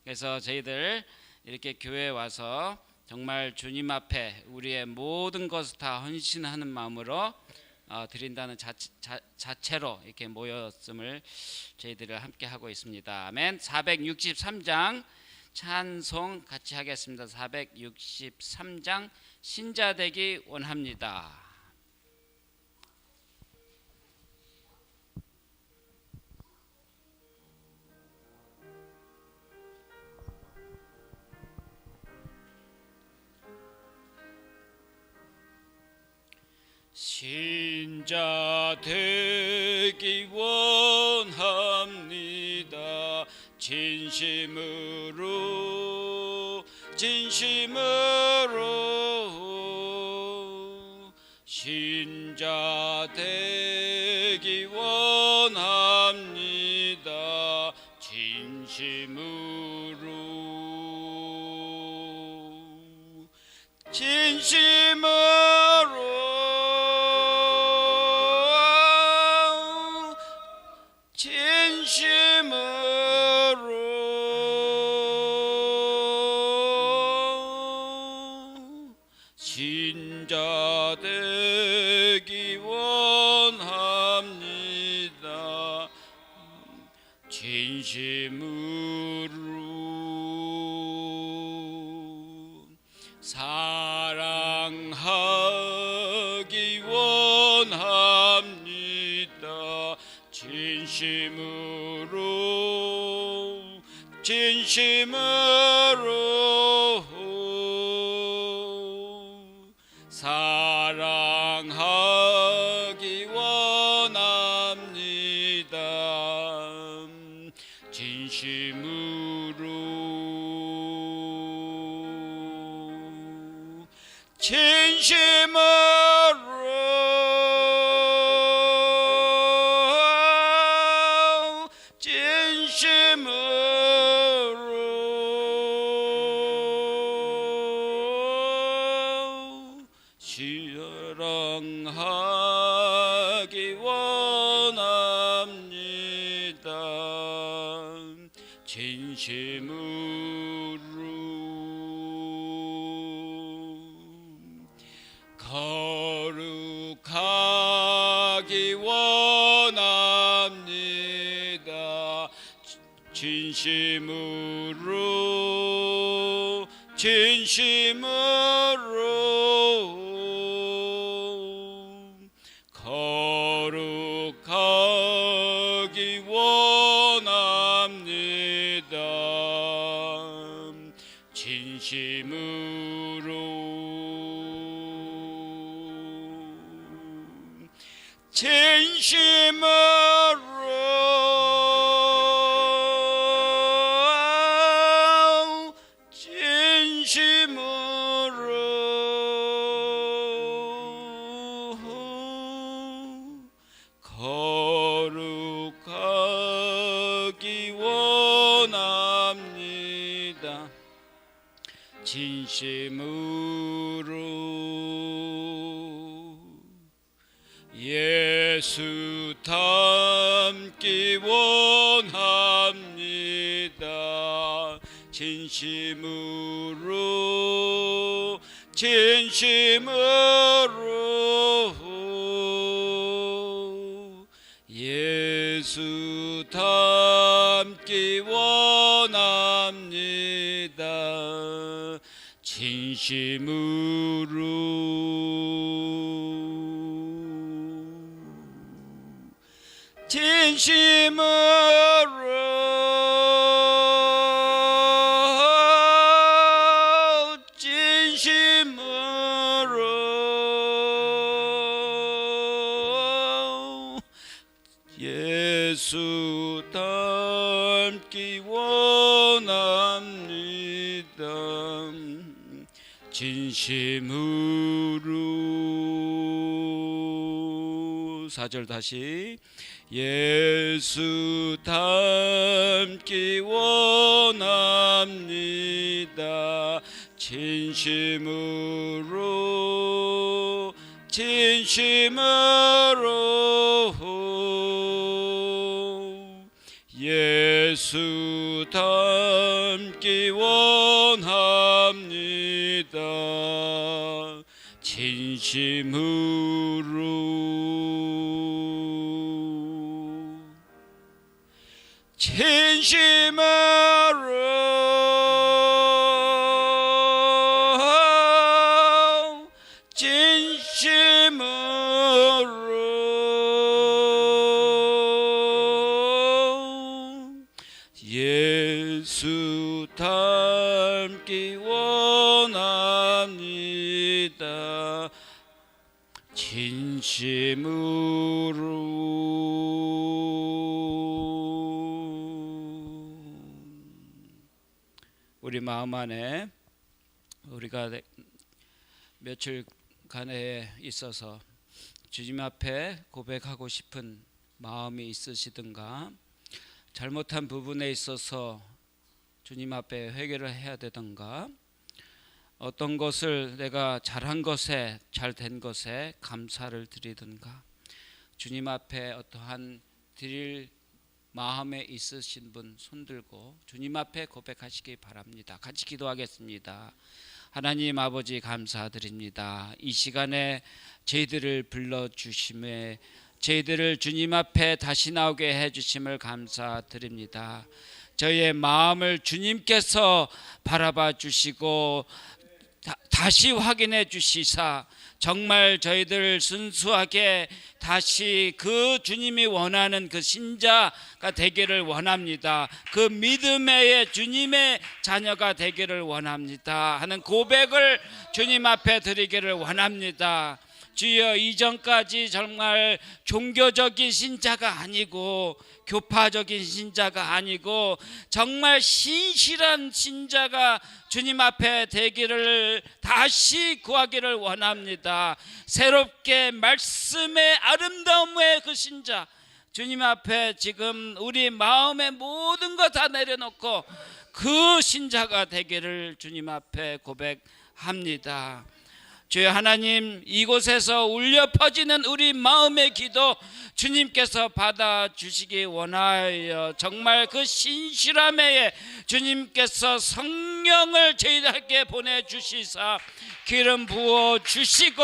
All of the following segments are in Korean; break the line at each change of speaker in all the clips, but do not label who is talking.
그래서 저희들 이렇게 교회에 와서 정말 주님 앞에 우리의 모든 것을 다 헌신하는 마음으로 드린다는 자체로 이렇게 모였음을 저희들을 함께 하고 있습니다. 아멘. 463장 찬송 같이 하겠습니다. 463장 신자되기 원합니다. 신자 되기 원합니다. 진심으로 신자 되기 원합니다. 신자 되기 원합니다. 진심으로 사랑하기 원합니다. 진심으로 사랑하기 원합니다. 사랑하기 원합니다. 진심으로 거룩하기 원합니다. 진심으로 거룩하기 원합니다. 거룩하기 원합니다. 진심으로 예수 닮기 원합니다. 진심으로 예수 닮기 원합니다. 예수 닮기 원합니다. 진심으로 4절 다시 예수 닮기 원합니다. 진심으로 예수 닮기 예수 닮기 원합니다. 진심으로. 우리 마음 안에 우리가 며칠간에 있어서 주님 앞에 고백하고 싶은 마음이 있으시든가, 잘못한 부분에 있어서 주님 앞에 회개를 해야 되던가, 어떤 것을 내가 잘한 것에, 잘된 것에 감사를 드리든가, 주님 앞에 어떠한 드릴 마음에 있으신 분 손들고 주님 앞에 고백하시기 바랍니다. 같이 기도하겠습니다. 하나님 아버지, 감사드립니다. 이 시간에 저희들을 불러주심에, 저희들을 주님 앞에 다시 나오게 해주심을 감사드립니다. 저희의 마음을 주님께서 바라봐 주시고 다시 확인해 주시사 정말 저희들 순수하게 다시 그 주님이 원하는 그 신자가 되기를 원합니다. 그 믿음의 주님의 자녀가 되기를 원합니다 하는 고백을 주님 앞에 드리기를 원합니다. 주여, 이전까지 정말 종교적인 신자가 아니고 교파적인 신자가 아니고 정말 신실한 신자가 주님 앞에 되기를 다시 구하기를 원합니다. 새롭게 말씀의 아름다움의 그 신자, 주님 앞에 지금 우리 마음의 모든 것 다 내려놓고 그 신자가 되기를 주님 앞에 고백합니다. 주여 하나님, 이곳에서 울려 퍼지는 우리 마음의 기도 주님께서 받아주시기 원하여 정말 그 신실함에 주님께서 성령을 저희들에게 보내주시사 기름 부어 주시고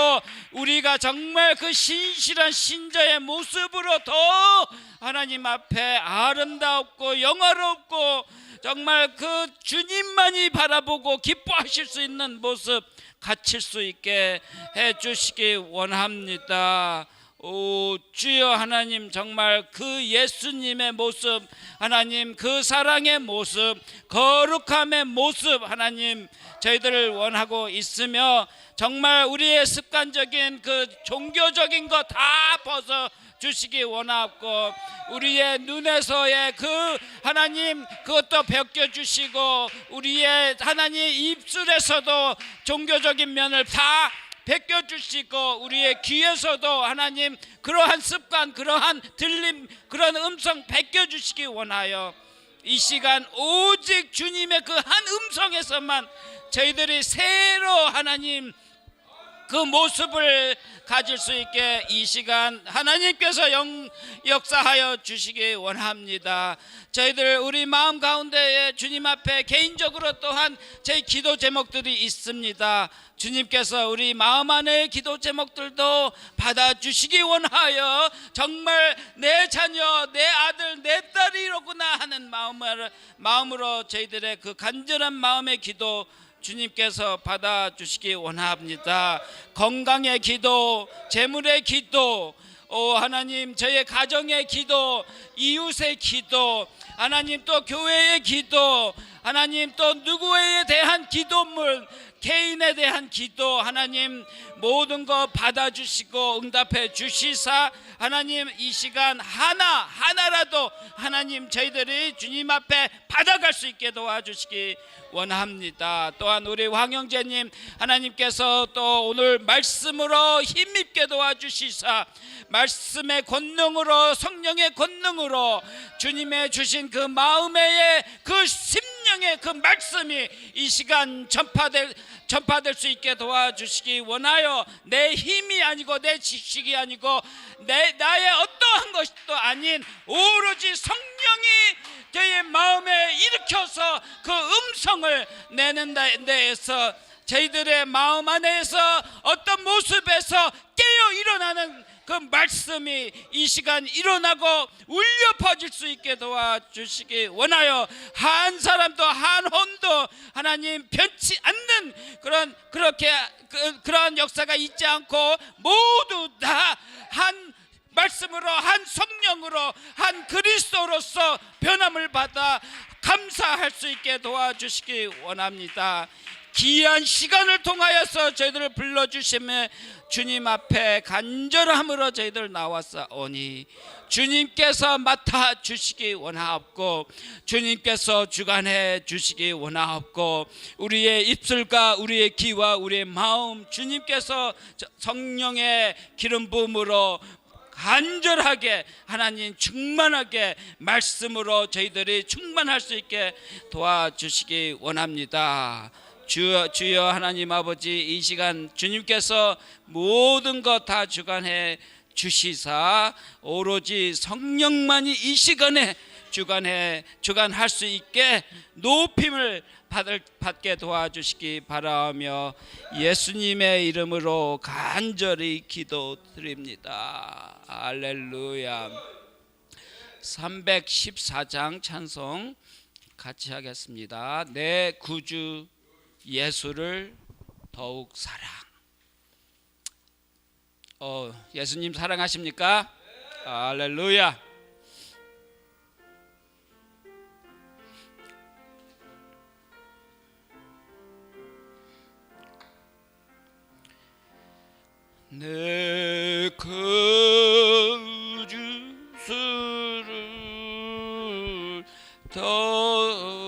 우리가 정말 그 신실한 신자의 모습으로 더 하나님 앞에 아름답고 영화롭고 정말 그 주님만이 바라보고 기뻐하실 수 있는 모습 갖출 수 있게 해주시기 원합니다. 오 주여 하나님, 정말 그 예수님의 모습, 하나님 그 사랑의 모습, 거룩함의 모습 하나님 저희들을 원하고 있으며 정말 우리의 습관적인 그 종교적인 거 다 벗어 주시기 원하고 우리의 눈에서의 그 하나님 그것도 벗겨주시고 우리의 하나님 입술에서도 종교적인 면을 다 벗겨주시고 우리의 귀에서도 하나님 그러한 습관, 그러한 들림, 그런 음성 벗겨주시기 원하여 이 시간 오직 주님의 그 한 음성에서만 저희들이 새로 하나님 그 모습을 가질 수 있게 이 시간 하나님께서 역사하여 주시기 원합니다. 저희들 우리 마음 가운데에 주님 앞에 개인적으로 또한 제 기도 제목들이 있습니다. 주님께서 우리 마음 안의 기도 제목들도 받아주시기 원하여 정말 내 자녀, 내 아들, 내 딸이로구나 하는 마음으로 저희들의 그 간절한 마음의 기도 주님께서 받아주시기 원합니다. 건강의 기도, 재물의 기도, 하나님 저의 가정의 기도, 이웃의 기도, 하나님 또 교회의 기도, 하나님 또 누구에 대한 기도물, 개인에 대한 기도 하나님 모든 거 받아주시고 응답해 주시사 하나님 이 시간 하나라도 하나님 저희들이 주님 앞에 받아갈 수 있게 도와주시기 원합니다. 또한 우리 황영재님 하나님께서 또 오늘 말씀으로 힘있게 도와주시사 말씀의 권능으로 성령의 권능으로 주님의 주신 그 마음의 그 심령의 그 말씀이 이 시간 전파될 수 있게 도와주시기 원하여 내 힘이 아니고 내 지식이 아니고 나의 어떠한 것도 아닌 오로지 성령이 저의 마음에 일으켜서 그 음성을 내는 데에서 저희들의 마음 안에서 어떤 모습에서 깨어 일어나는 그 말씀이 이 시간 일어나고 울려 퍼질 수 있게 도와주시기 원하여, 한 사람도 한 혼도 하나님 변치 않는 그러한 역사가 있지 않고 모두 다 한 말씀으로, 한 성령으로, 한 그리스도로서 변함을 받아 감사할 수 있게 도와주시기 원합니다. 귀한 시간을 통하여서 저희들을 불러주심에 주님 앞에 간절함으로 저희들 나왔사오니 주님께서 맡아주시기 원하옵고, 주님께서 주관해 주시기 원하옵고, 우리의 입술과 우리의 귀와 우리의 마음 주님께서 성령의 기름 부음으로 간절하게 하나님 충만하게 말씀으로 저희들이 충만할 수 있게 도와주시기 원합니다. 주여 하나님 아버지, 이 시간 주님께서 모든 것 다 주관해 주시사 오로지 성령만이 이 시간에 주관할 수 있게 높임을 받게 도와주시기 바라며 예수님의 이름으로 간절히 기도드립니다. 할렐루야. 314장 찬송 같이 하겠습니다. 내 구주 예수를 더욱 사랑. 예수님 사랑하십니까? 할렐루야. 내 구주 예수를 더욱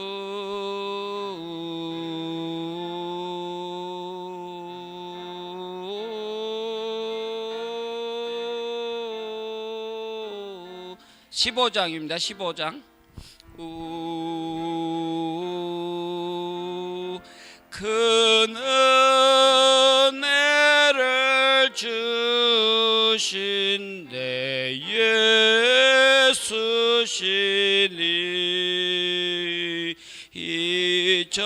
(15장입니다) 15장. 큰 은혜를 주신 내 예수시니 이전보다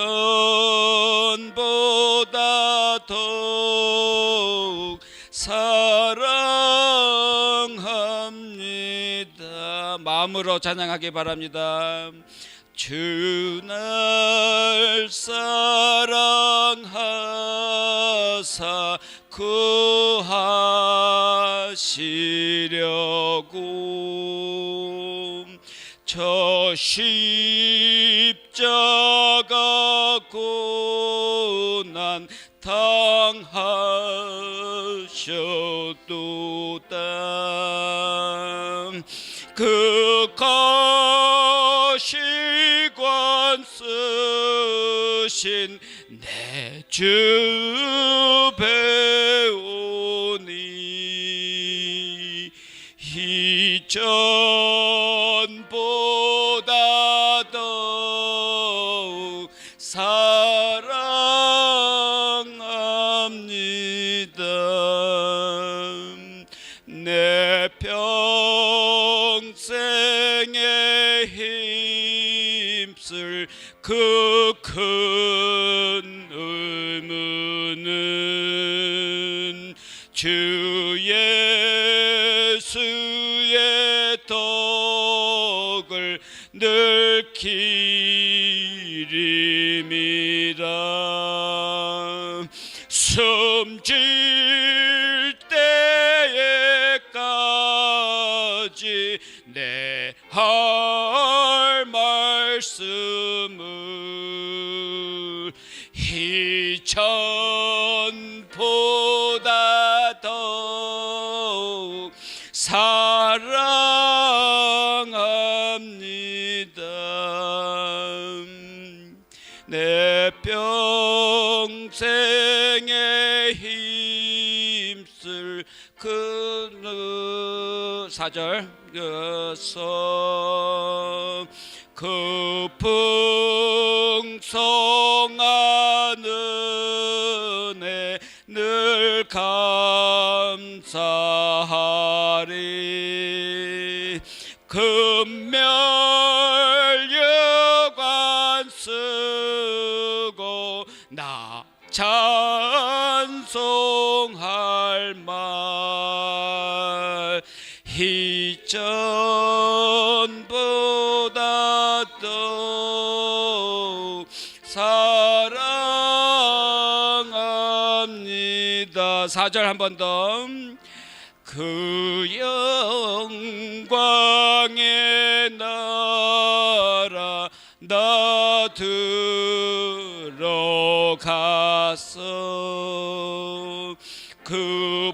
더욱 사랑합니다. 마음으로 찬양하기 바랍니다. 주 날 사랑하사 구하시려고 저 십자가 고난 당하셨도다. 그 거시관 쓰신 내 주 배우니 이전보다 더욱 사랑합니다. 내 평생에 힘쓸 그 큰 의무는 주 예수의 덕을 늘 기림이라. 숨질 때에까지 내 할 말씀을 이전보다 더욱 사랑합니다. 내 평생에 힘쓸 그 4절 그 풍성한 은혜 늘 감사하리. 금멸여관 쓰고 나 찬송할 말 이전보다 더 사랑합니다. 4절 한 번 더. 그 영광의 나라 나 들어가서 그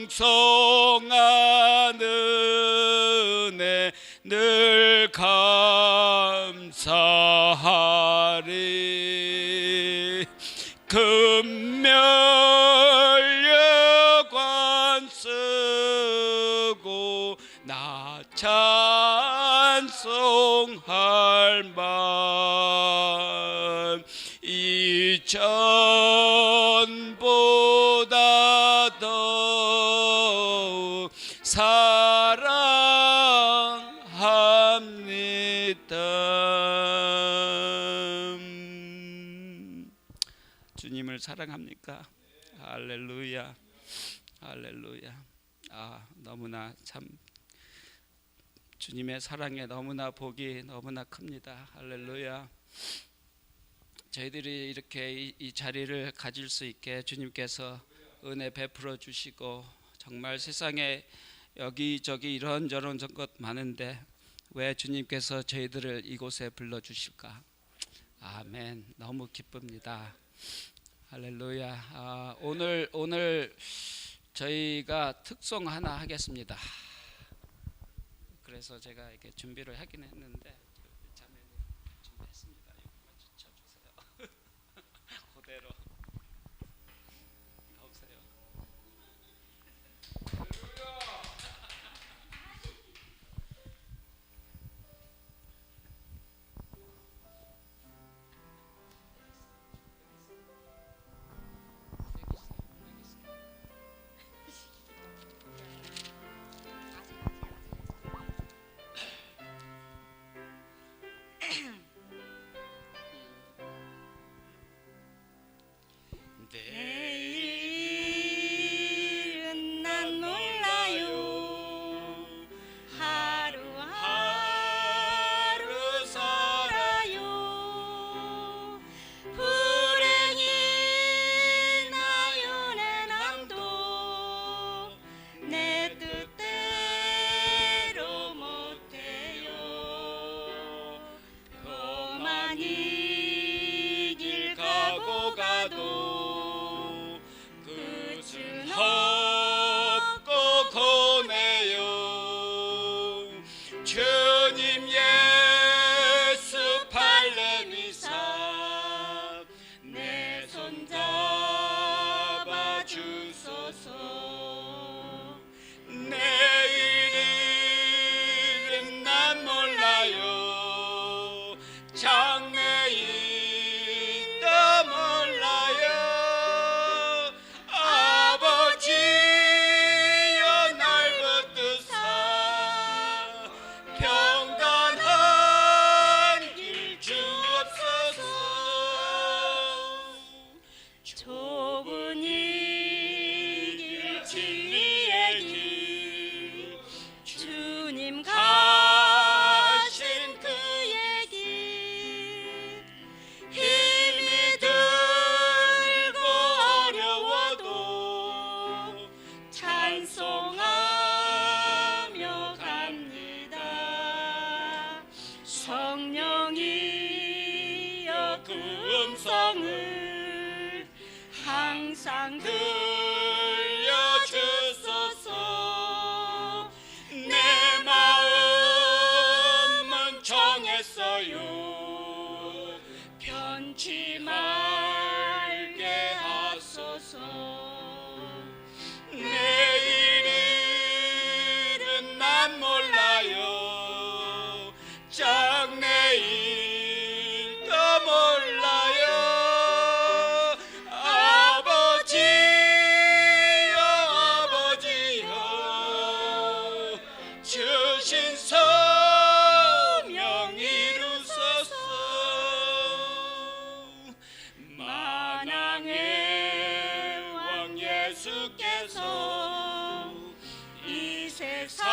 풍성한 은혜 늘 감사하리. 금멸여관 쓰고 나 찬송할 만 이전보다 더 사랑합니다. 주님을 사랑합니까? 할렐루야, 할렐루야. 너무나 참 주님의 사랑에 너무나 복이 너무나 큽니다. 할렐루야. 저희들이 이렇게 이 자리를 가질 수 있게 주님께서 은혜 베풀어 주시고, 정말 세상에 여기저기 이런저런 것 많은데 왜 주님께서 저희들을 이곳에 불러주실까? 아멘. 너무 기쁩니다. 할렐루야. 오늘 저희가 특송 하나 하겠습니다. 그래서 제가 이렇게 준비를 하긴 했는데 자매님 준비했습니다. 이것만 쳐주세요. 그대로 나오세요.
내일은 난 몰라요. 하루하루 살아요. 불행이 나요. 내 남도 내 뜻대로 못해요. 험한 이 길 가고 가도 끝은 없고 고네요. 주님 예수 팔레미사 내 손 잡아 주소서. 내일은 난 몰라요. 장래일도 몰라요. 아버지여 날 붙드사 평강한 길 주옵소서. 좁은 이 길 진리의 길 주님 가신 그의 길 힘이 들고 어려워도 찬송하며 갑니다. 성령이여 그 음성을 항상 들려주소서. 내 마음은 정했어요. 변치 말게 하소서. 내일은 난 몰라요. 장래일도 몰라요. 아버지여 주신 소명 이루소서. 사랑의 왕 예수께서 이 세상에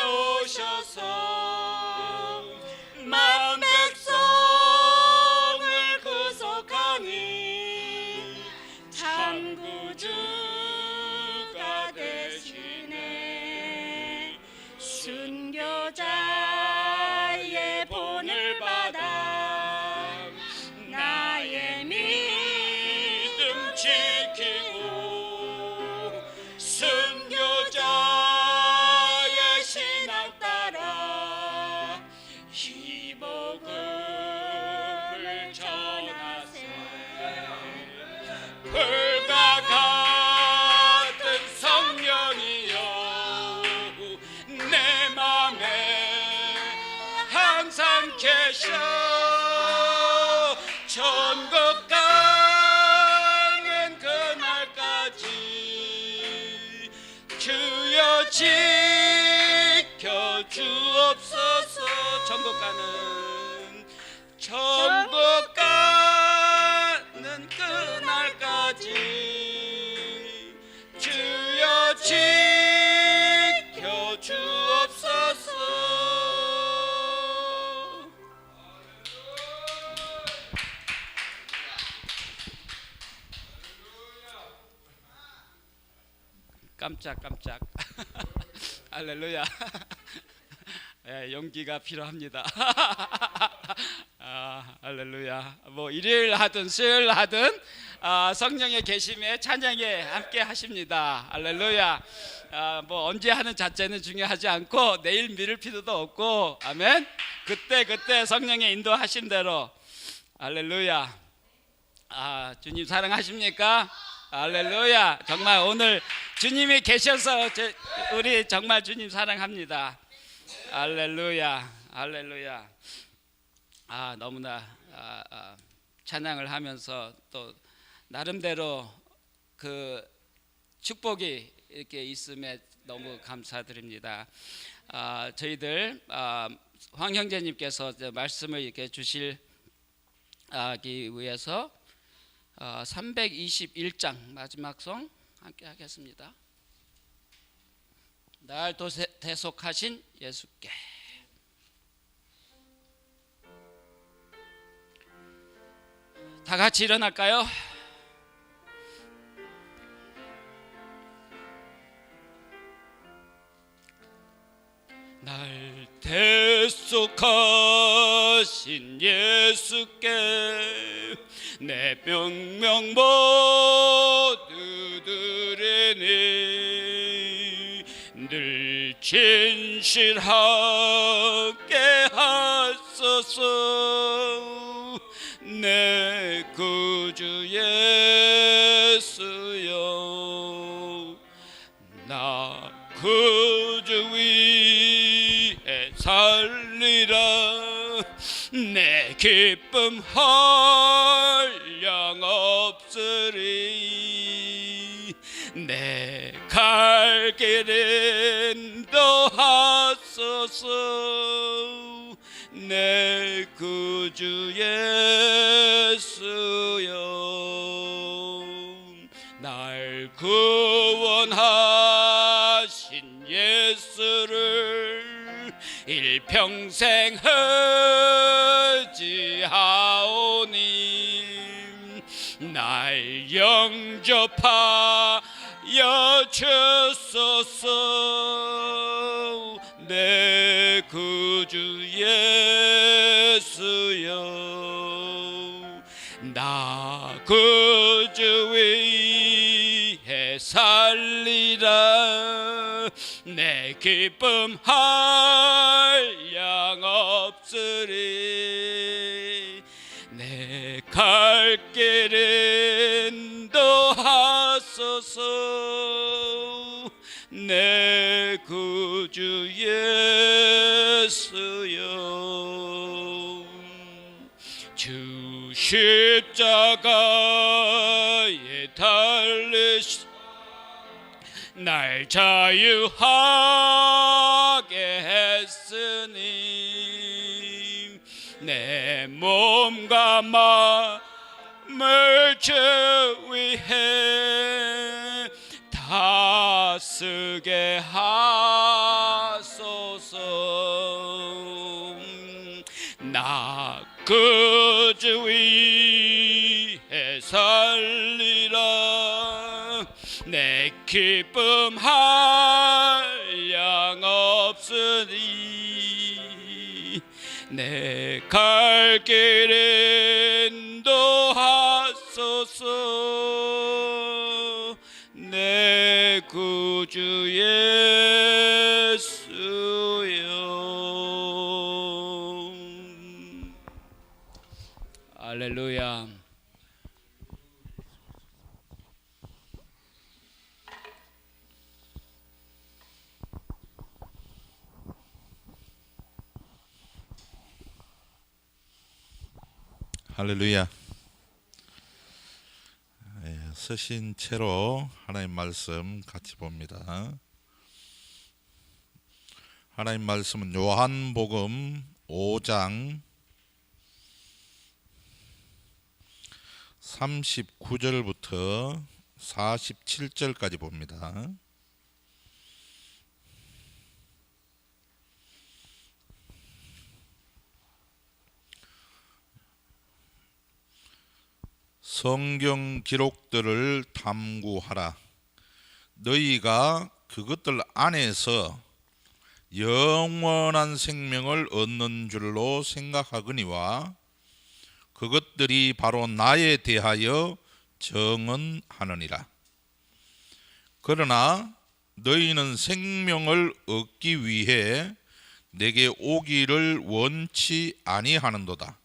오셔서 만 백성을 구속하니 참 구주가 되시네. 순교자의 본을 받아 나의 믿음 지키고 순교자의 신앙 따라 이 복음을 전하세. 불과 같은 성령이여 내 맘에 항상 계셔. 천국 가는 그날까지 주여 지켜 주옵소서. 천국 가는 그날까지 주여 지켜 주옵소서.
깜짝 할렐루야. 예, 용기가 필요합니다. 할렐루야. 뭐 일요일 하든 수요일 하든 성령의 계심에 찬양에 함께 하십니다. 할렐루야. 뭐 언제 하는 자체는 중요하지 않고 내일 미룰 필요도 없고, 아멘. 그때 성령의 인도하신 대로. 할렐루야. 주님 사랑하십니까? 할렐루야. 정말 오늘 주님이 계셔서 우리 정말 주님 사랑합니다. 할렐루야. 할렐루야. 너무나 찬양을 하면서 또 나름대로 그 축복이 이렇게 있음에 너무 감사드립니다. 저희들 황 형제님께서 말씀을 이렇게 주시기 위해서 321장 마지막 성 함께 하겠습니다. 날 대속하신 예수께. 다 같이 일어날까요? 날 대속하신 예수께 내 명명 모두 드리니 늘 진실하게 하소서. 내 구주 예수여, 나 구주 위에 살리라. 내 기쁨 한량 없으리. 내 갈 길 인도하소서. 내 구주 예수여, 날 구원하신 예수를 일평생 의지하오니 날 영접하여 주소서. 내 구주 예수여, 나 구주 위에 살리라. 내 기쁨 한량 없으리. 내 갈 길 인도하소서. 내 구주 예수여, 주 십자가에 달리시 날 자유하게 했으니 내 몸과 주 위해 다스게 하소서. 나 그 주 위해 살리라. 내 기쁨 한량 없으니 내 갈 길 인도하소서. 내 구주 예수여. 할렐루야.
할렐루야. 서신 채로 하나님 말씀 같이 봅니다. 하나님 말씀은 요한복음 5장 39절부터 47절까지 봅니다. 성경 기록들을 탐구하라. 너희가 그것들 안에서 영원한 생명을 얻는 줄로 생각하거니와 그것들이 바로 나에 대하여 증언하느니라. 그러나 너희는 생명을 얻기 위해 내게 오기를 원치 아니하는도다.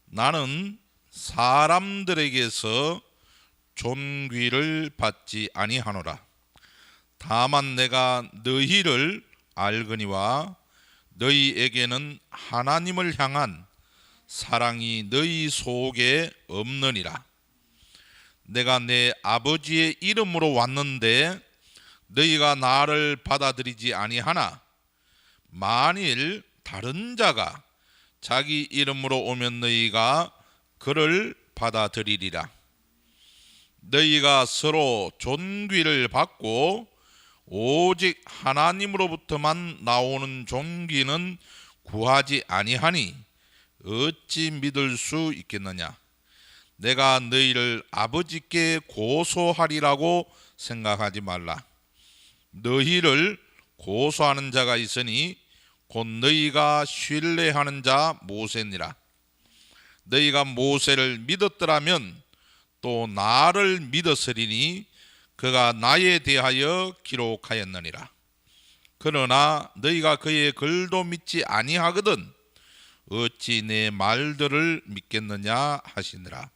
나는 사람들에게서 존귀를 받지 아니하노라. 다만 내가 너희를 알거니와 너희에게는 하나님을 향한 사랑이 너희 속에 없느니라. 내가 내 아버지의 이름으로 왔는데 너희가 나를 받아들이지 아니하나 만일 다른 자가 자기 이름으로 오면 너희가 그를 받아들이리라. 너희가 서로 존귀를 받고 오직 하나님으로부터만 나오는 존귀는 구하지 아니하니 어찌 믿을 수 있겠느냐. 내가 너희를 아버지께 고소하리라고 생각하지 말라. 너희를 고소하는 자가 있으니 곧 너희가 신뢰하는 자 모세니라. 너희가 모세를 믿었더라면 또 나를 믿었으리니 그가 나에 대하여 기록하였느니라. 그러나 너희가 그의 글도 믿지 아니하거든 어찌 내 말들을 믿겠느냐 하시니라.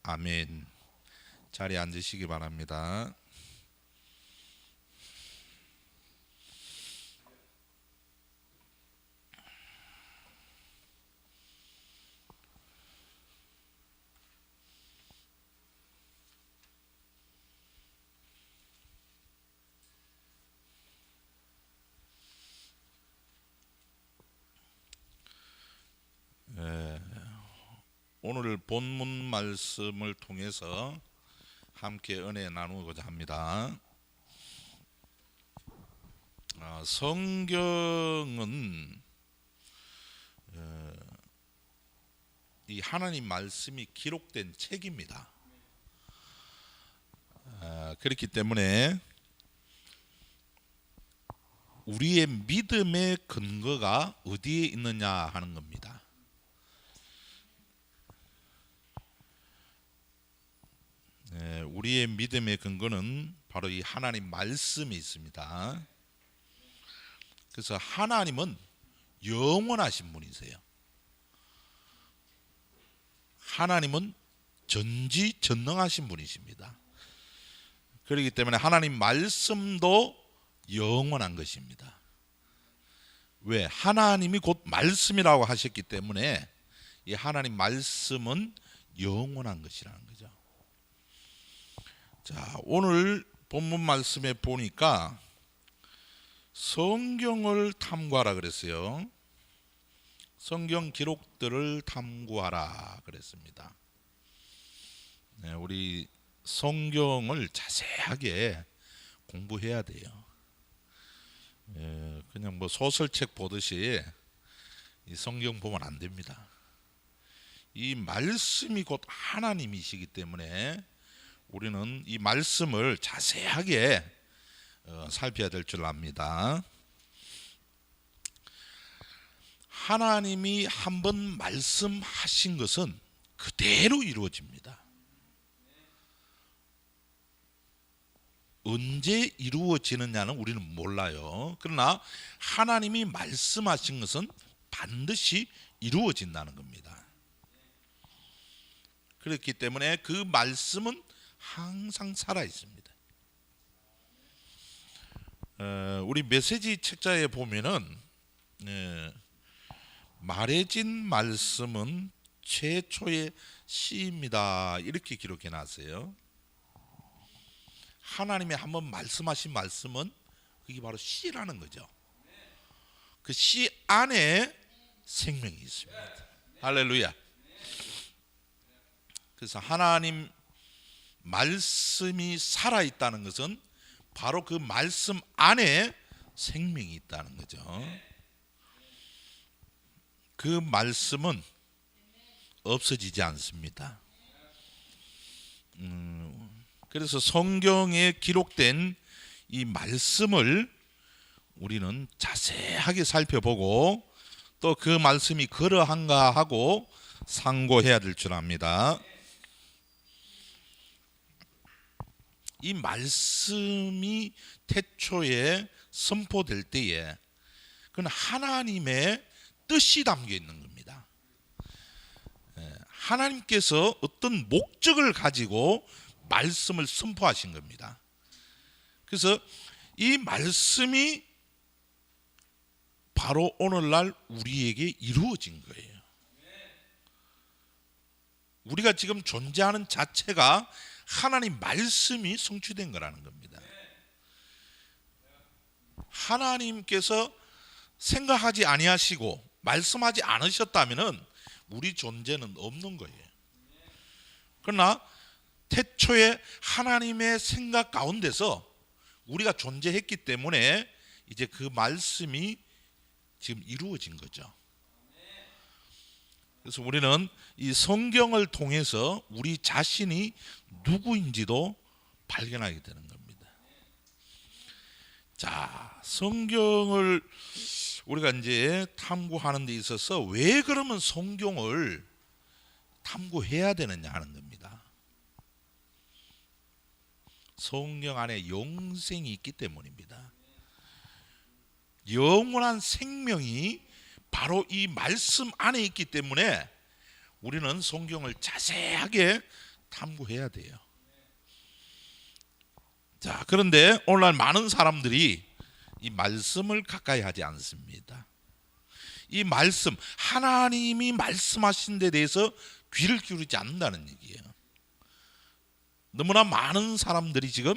아멘. 자리에 앉으시기 바랍니다. 오늘 본문 말씀을 통해서 함께 은혜 나누고자 합니다. 성경은 이 하나님 말씀이 기록된 책입니다. 그렇기 때문에 우리의 믿음의 근거가 어디에 있느냐 하는 겁니다. 우리의 믿음의 근거는 바로 이 하나님 말씀에 있습니다. 그래서 하나님은 영원하신 분이세요. 하나님은 전지전능하신 분이십니다. 그렇기 때문에 하나님 말씀도 영원한 것입니다. 왜? 하나님이 곧 말씀이라고 하셨기 때문에 이 하나님 말씀은 영원한 것이라는 거죠. 자, 오늘 본문 말씀에 보니까 성경을 탐구하라 그랬어요. 성경 기록들을 탐구하라 그랬습니다. 우리 성경을 자세하게 공부해야 돼요. 그냥 뭐 소설책 보듯이 이 성경 보면 안 됩니다. 이 말씀이 곧 하나님이시기 때문에 우리는 이 말씀을 자세하게 살펴야 될 줄 압니다. 하나님이 한번 말씀하신 것은 그대로 이루어집니다. 언제 이루어지느냐는 우리는 몰라요. 그러나 하나님이 말씀하신 것은 반드시 이루어진다는 겁니다. 그렇기 때문에 그 말씀은 항상 살아 있습니다. 우리 메시지 책자에 보면은 말해진 말씀은 최초의 시입니다. 이렇게 기록해 놨어요. 하나님이 한번 말씀하신 말씀은 그게 바로 씨라는 거죠. 그 씨 안에 생명이 있습니다. 할렐루야. 그래서 하나님 말씀이 살아있다는 것은 바로 그 말씀 안에 생명이 있다는 거죠. 그 말씀은 없어지지 않습니다. 그래서 성경에 기록된 이 말씀을 우리는 자세하게 살펴보고 또 그 말씀이 그러한가 하고 상고해야 될 줄 압니다. 이 말씀이 태초에 선포될 때에 그건 하나님의 뜻이 담겨 있는 겁니다. 하나님께서 어떤 목적을 가지고 말씀을 선포하신 겁니다. 그래서 이 말씀이 바로 오늘날 우리에게 이루어진 거예요. 우리가 지금 존재하는 자체가 하나님 말씀이 성취된 거라는 겁니다. 하나님께서 생각하지 아니하시고 말씀하지 않으셨다면 우리 존재는 없는 거예요. 그러나 태초에 하나님의 생각 가운데서 우리가 존재했기 때문에 이제 그 말씀이 지금 이루어진 거죠. 그래서 우리는 이 성경을 통해서 우리 자신이 누구인지도 발견하게 되는 겁니다. 자, 성경을 우리가 이제 탐구하는 데 있어서 왜 그러면 성경을 탐구해야 되느냐 하는 겁니다. 성경 안에 영생이 있기 때문입니다. 영원한 생명이 바로 이 말씀 안에 있기 때문에 우리는 성경을 자세하게 탐구해야 돼요. 자, 그런데 오늘날 많은 사람들이 이 말씀을 가까이 하지 않습니다. 이 말씀, 하나님이 말씀하신 데 대해서 귀를 기울이지 않는다는 얘기예요. 너무나 많은 사람들이 지금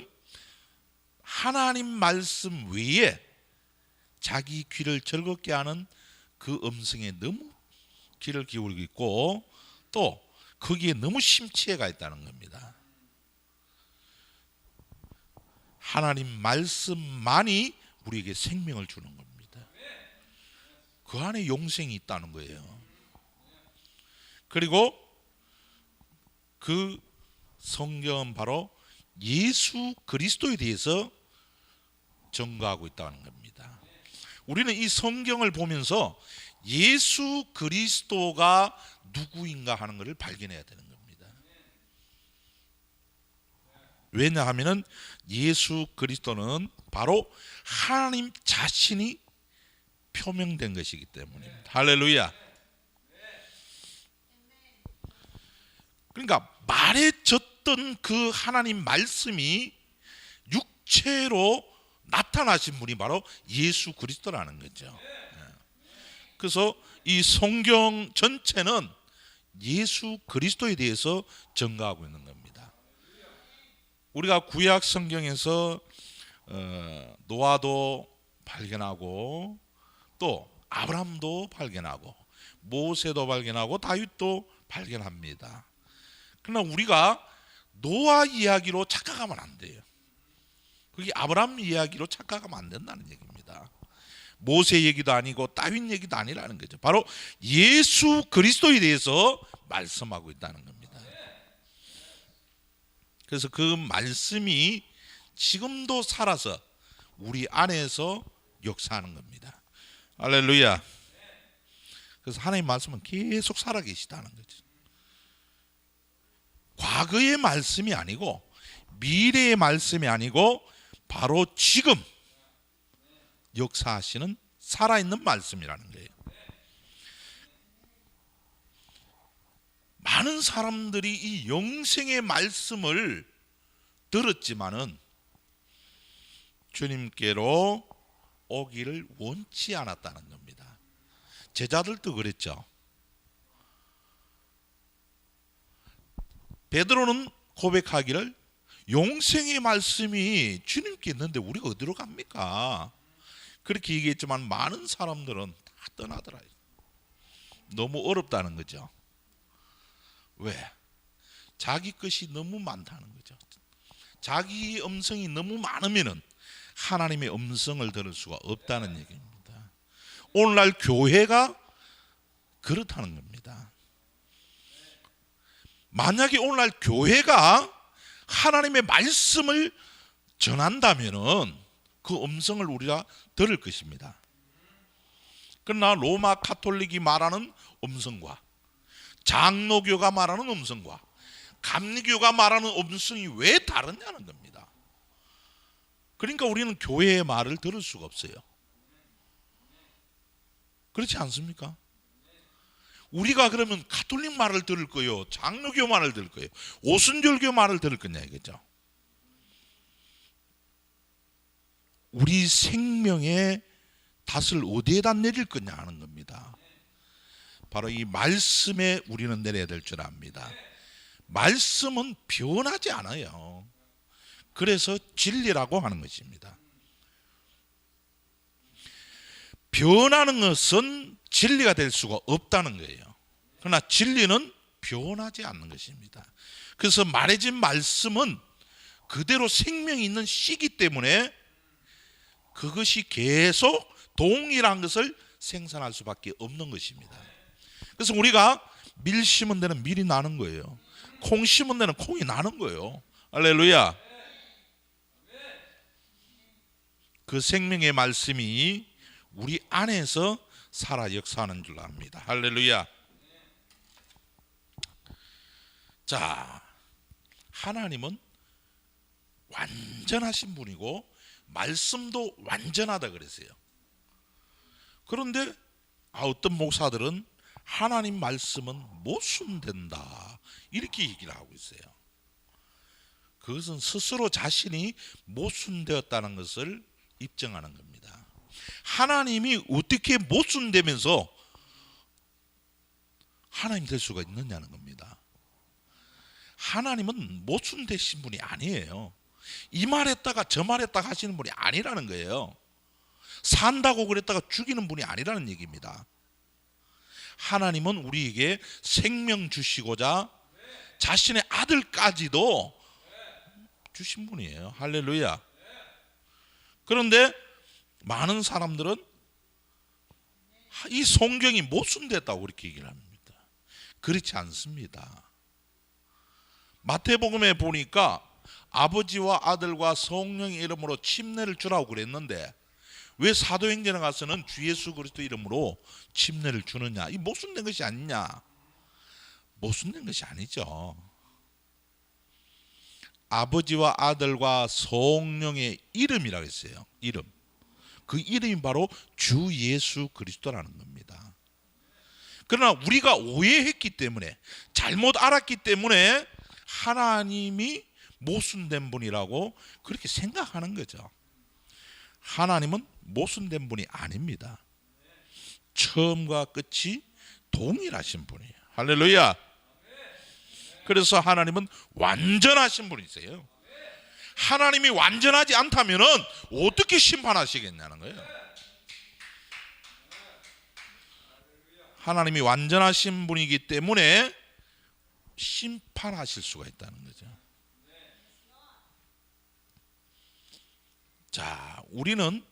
하나님 말씀 외에 자기 귀를 즐겁게 하는 그 음성에 너무 귀를 기울이고 있고 또 거기에 너무 심취해 가 있다는 겁니다. 하나님 말씀만이 우리에게 생명을 주는 겁니다. 그 안에 영생이 있다는 거예요. 그리고 그 성경은 바로 예수 그리스도에 대해서 증거하고 있다는 겁니다. 우리는 이 성경을 보면서 예수 그리스도가 누구인가 하는 것을 발견해야 되는 겁니다. 왜냐하면 예수 그리스도는 바로 하나님 자신이 표명된 것이기 때문입니다. 할렐루야. 그러니까 말해졌던 그 하나님 말씀이 육체로 나타나신 분이 바로 예수 그리스도라는 거죠. 그래서 이 성경 전체는 예수 그리스도에 대해서 증거하고 있는 겁니다. 우리가 구약 성경에서 노아도 발견하고 또 아브라함도 발견하고 모세도 발견하고 다윗도 발견합니다. 그러나 우리가 노아 이야기로 착각하면 안 돼요. 그게 아브라함 이야기로 착각하면 안 된다는 얘기입니다. 모세 얘기도 아니고 다윗 얘기도 아니라는 거죠. 바로 예수 그리스도에 대해서 말씀하고 있다는 겁니다. 그래서 그 말씀이 지금도 살아서 우리 안에서 역사하는 겁니다. 할렐루야. 그래서 하나님의 말씀은 계속 살아계시다는 거죠. 과거의 말씀이 아니고 미래의 말씀이 아니고 바로 지금 역사하시는 살아있는 말씀이라는 거예요. 많은 사람들이 이 영생의 말씀을 들었지만은 주님께로 오기를 원치 않았다는 겁니다. 제자들도 그랬죠. 베드로는 고백하기를 영생의 말씀이 주님께 있는데 우리가 어디로 갑니까? 그렇게 얘기했지만 많은 사람들은 다 떠나더라. 너무 어렵다는 거죠. 왜? 자기 것이 너무 많다는 거죠. 자기 음성이 너무 많으면은 하나님의 음성을 들을 수가 없다는 얘기입니다. 오늘날 교회가 그렇다는 겁니다. 만약에 오늘날 교회가 하나님의 말씀을 전한다면은 그 음성을 우리가 들을 것입니다. 그러나 로마 가톨릭이 말하는 음성과 장로교가 말하는 음성과 감리교가 말하는 음성이 왜 다르냐는 겁니다. 그러니까 우리는 교회의 말을 들을 수가 없어요. 그렇지 않습니까? 우리가 그러면 가톨릭 말을 들을 거요, 장로교 말을 들을 거요, 오순절교 말을 들을 거냐 이거죠. 우리 생명의 닷을 어디에다 내릴 거냐 하는 겁니다. 바로 이 말씀에 우리는 내려야 될 줄 압니다. 말씀은 변하지 않아요. 그래서 진리라고 하는 것입니다. 변하는 것은 진리가 될 수가 없다는 거예요. 그러나 진리는 변하지 않는 것입니다. 그래서 말해진 말씀은 그대로 생명이 있는 씨기 때문에 그것이 계속 동일한 것을 생산할 수밖에 없는 것입니다. 그래서 우리가 밀 심은 데는 밀이 나는 거예요. 콩 심은 데는 콩이 나는 거예요. 할렐루야. 그 생명의 말씀이 우리 안에서 살아 역사하는 줄 압니다. 할렐루야. 자, 하나님은 완전하신 분이고 말씀도 완전하다 그랬어요. 그런데 어떤 목사들은 하나님 말씀은 못 순된다 이렇게 얘기를 하고 있어요. 그것은 스스로 자신이 못 순되었다는 것을 입증하는 겁니다. 하나님이 어떻게 못 순되면서 하나님 될 수가 있느냐는 겁니다. 하나님은 못 순되신 분이 아니에요. 이 말했다가 저 말했다가 하시는 분이 아니라는 거예요. 산다고 그랬다가 죽이는 분이 아니라는 얘기입니다. 하나님은 우리에게 생명 주시고자 자신의 아들까지도 주신 분이에요. 할렐루야. 그런데 많은 사람들은 이 성경이 못 순됐다고 그렇게 얘기를 합니다. 그렇지 않습니다. 마태복음에 보니까 아버지와 아들과 성령의 이름으로 침례를 주라고 그랬는데 왜 사도행전에 가서는 주 예수 그리스도 이름으로 침례를 주느냐? 이 못 순된 것이 아니냐? 못 순된 것이 아니죠. 아버지와 아들과 성령의 이름이라고 했어요. 이름. 그 이름이 바로 주 예수 그리스도라는 겁니다. 그러나 우리가 오해했기 때문에 잘못 알았기 때문에 하나님이 모순된 분이라고 그렇게 생각하는 거죠. 하나님은 모순된 분이 아닙니다. 처음과 끝이 동일하신 분이에요. 할렐루야. 그래서 하나님은 완전하신 분이세요. 하나님이 완전하지 않다면 어떻게 심판하시겠냐는 거예요. 하나님이 완전하신 분이기 때문에 심판하실 수가 있다는 거죠. 자, 우리는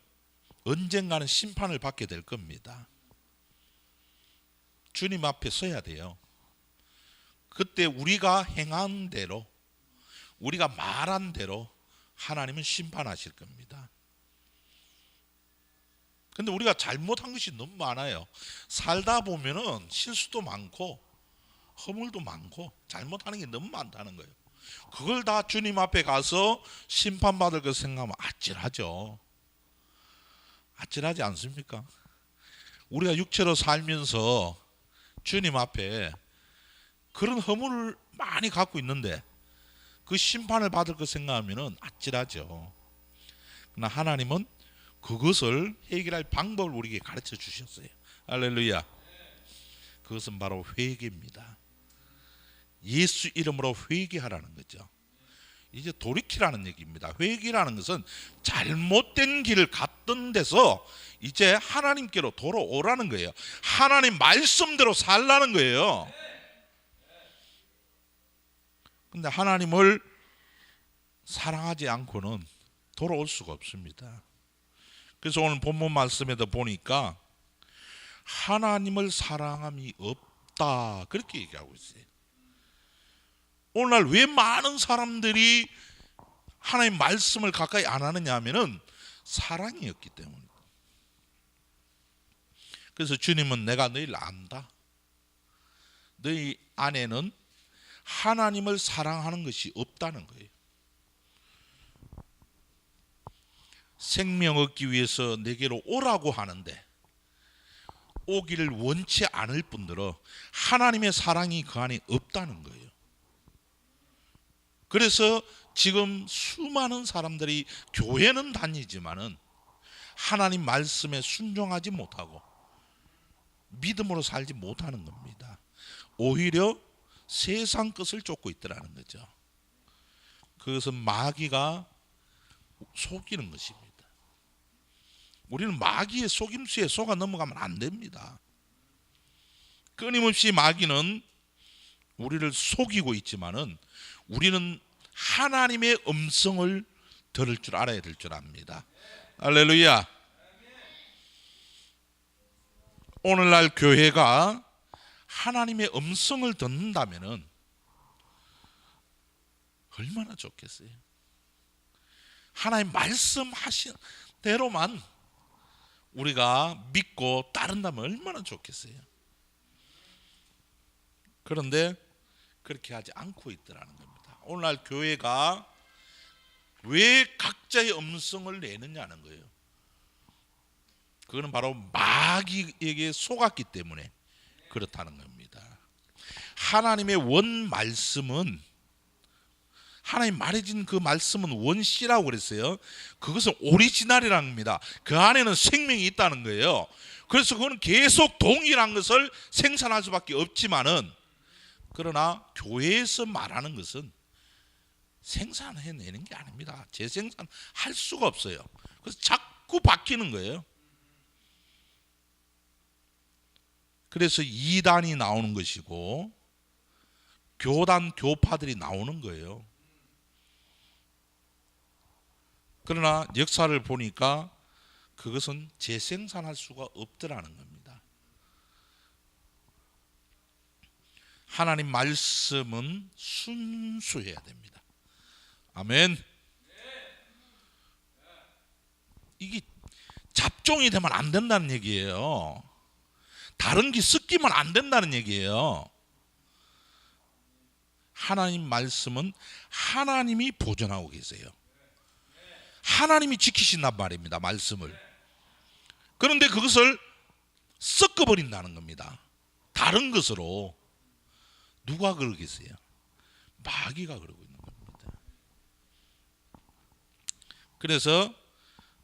언젠가는 심판을 받게 될 겁니다. 주님 앞에 서야 돼요. 그때 우리가 행한 대로, 우리가 말한 대로 하나님은 심판하실 겁니다. 근데 우리가 잘못한 것이 너무 많아요. 살다 보면은 실수도 많고 허물도 많고 잘못하는 게 너무 많다는 거예요. 그걸 다 주님 앞에 가서 심판받을 것 생각하면 아찔하죠. 아찔하지 않습니까? 우리가 육체로 살면서 주님 앞에 그런 허물을 많이 갖고 있는데 그 심판을 받을 것 생각하면 아찔하죠. 그러나 하나님은 그것을 해결할 방법을 우리에게 가르쳐 주셨어요. 할렐루야. 그것은 바로 회개입니다. 예수 이름으로 회개하라는 거죠. 이제 돌이키라는 얘기입니다. 회개라는 것은 잘못된 길을 갔던 데서 이제 하나님께로 돌아오라는 거예요. 하나님 말씀대로 살라는 거예요. 근데 하나님을 사랑하지 않고는 돌아올 수가 없습니다. 그래서 오늘 본문 말씀에도 보니까 하나님을 사랑함이 없다 그렇게 얘기하고 있어요. 오늘날 왜 많은 사람들이 하나님 말씀을 가까이 안 하느냐 하면은 사랑이 없기 때문입니다. 그래서 주님은 내가 너희를 안다. 너희 안에는 하나님을 사랑하는 것이 없다는 거예요. 생명 얻기 위해서 내게로 오라고 하는데 오기를 원치 않을 뿐더러 하나님의 사랑이 그 안에 없다는 거예요. 그래서 지금 수많은 사람들이 교회는 다니지만은 하나님 말씀에 순종하지 못하고 믿음으로 살지 못하는 겁니다. 오히려 세상 것을 쫓고 있더라는 거죠. 그것은 마귀가 속이는 것입니다. 우리는 마귀의 속임수에 속아 넘어가면 안 됩니다. 끊임없이 마귀는 우리를 속이고 있지만은 우리는 하나님의 음성을 들을 줄 알아야 될 줄 압니다. 할렐루야. 오늘날 교회가 하나님의 음성을 듣는다면은 얼마나 좋겠어요. 하나님 말씀하신 대로만 우리가 믿고 따른다면 얼마나 좋겠어요. 그런데 그렇게 하지 않고 있더라는 겁니다. 오늘날 교회가 왜 각자의 음성을 내느냐는 거예요. 그거는 바로 마귀에게 속았기 때문에 그렇다는 겁니다. 하나님의 원 말씀은, 하나님 말해진 그 말씀은 원씨라고 그랬어요. 그것은 오리지널이라는 겁니다. 그 안에는 생명이 있다는 거예요. 그래서 그거는 계속 동일한 것을 생산할 수밖에 없지만은, 그러나 교회에서 말하는 것은 생산해내는 게 아닙니다. 재생산할 수가 없어요. 그래서 자꾸 바뀌는 거예요. 그래서 이단이 나오는 것이고 교단 교파들이 나오는 거예요. 그러나 역사를 보니까 그것은 재생산할 수가 없더라는 겁니다. 하나님 말씀은 순수해야 됩니다. 아멘. 이게 잡종이 되면 안 된다는 얘기예요. 다른 게 섞이면 안 된다는 얘기예요. 하나님 말씀은 하나님이 보존하고 계세요. 하나님이 지키신단 말입니다. 말씀을. 그런데 그것을 섞어버린다는 겁니다. 다른 것으로. 누가 그러겠어요? 마귀가 그러고 있는 겁니다. 그래서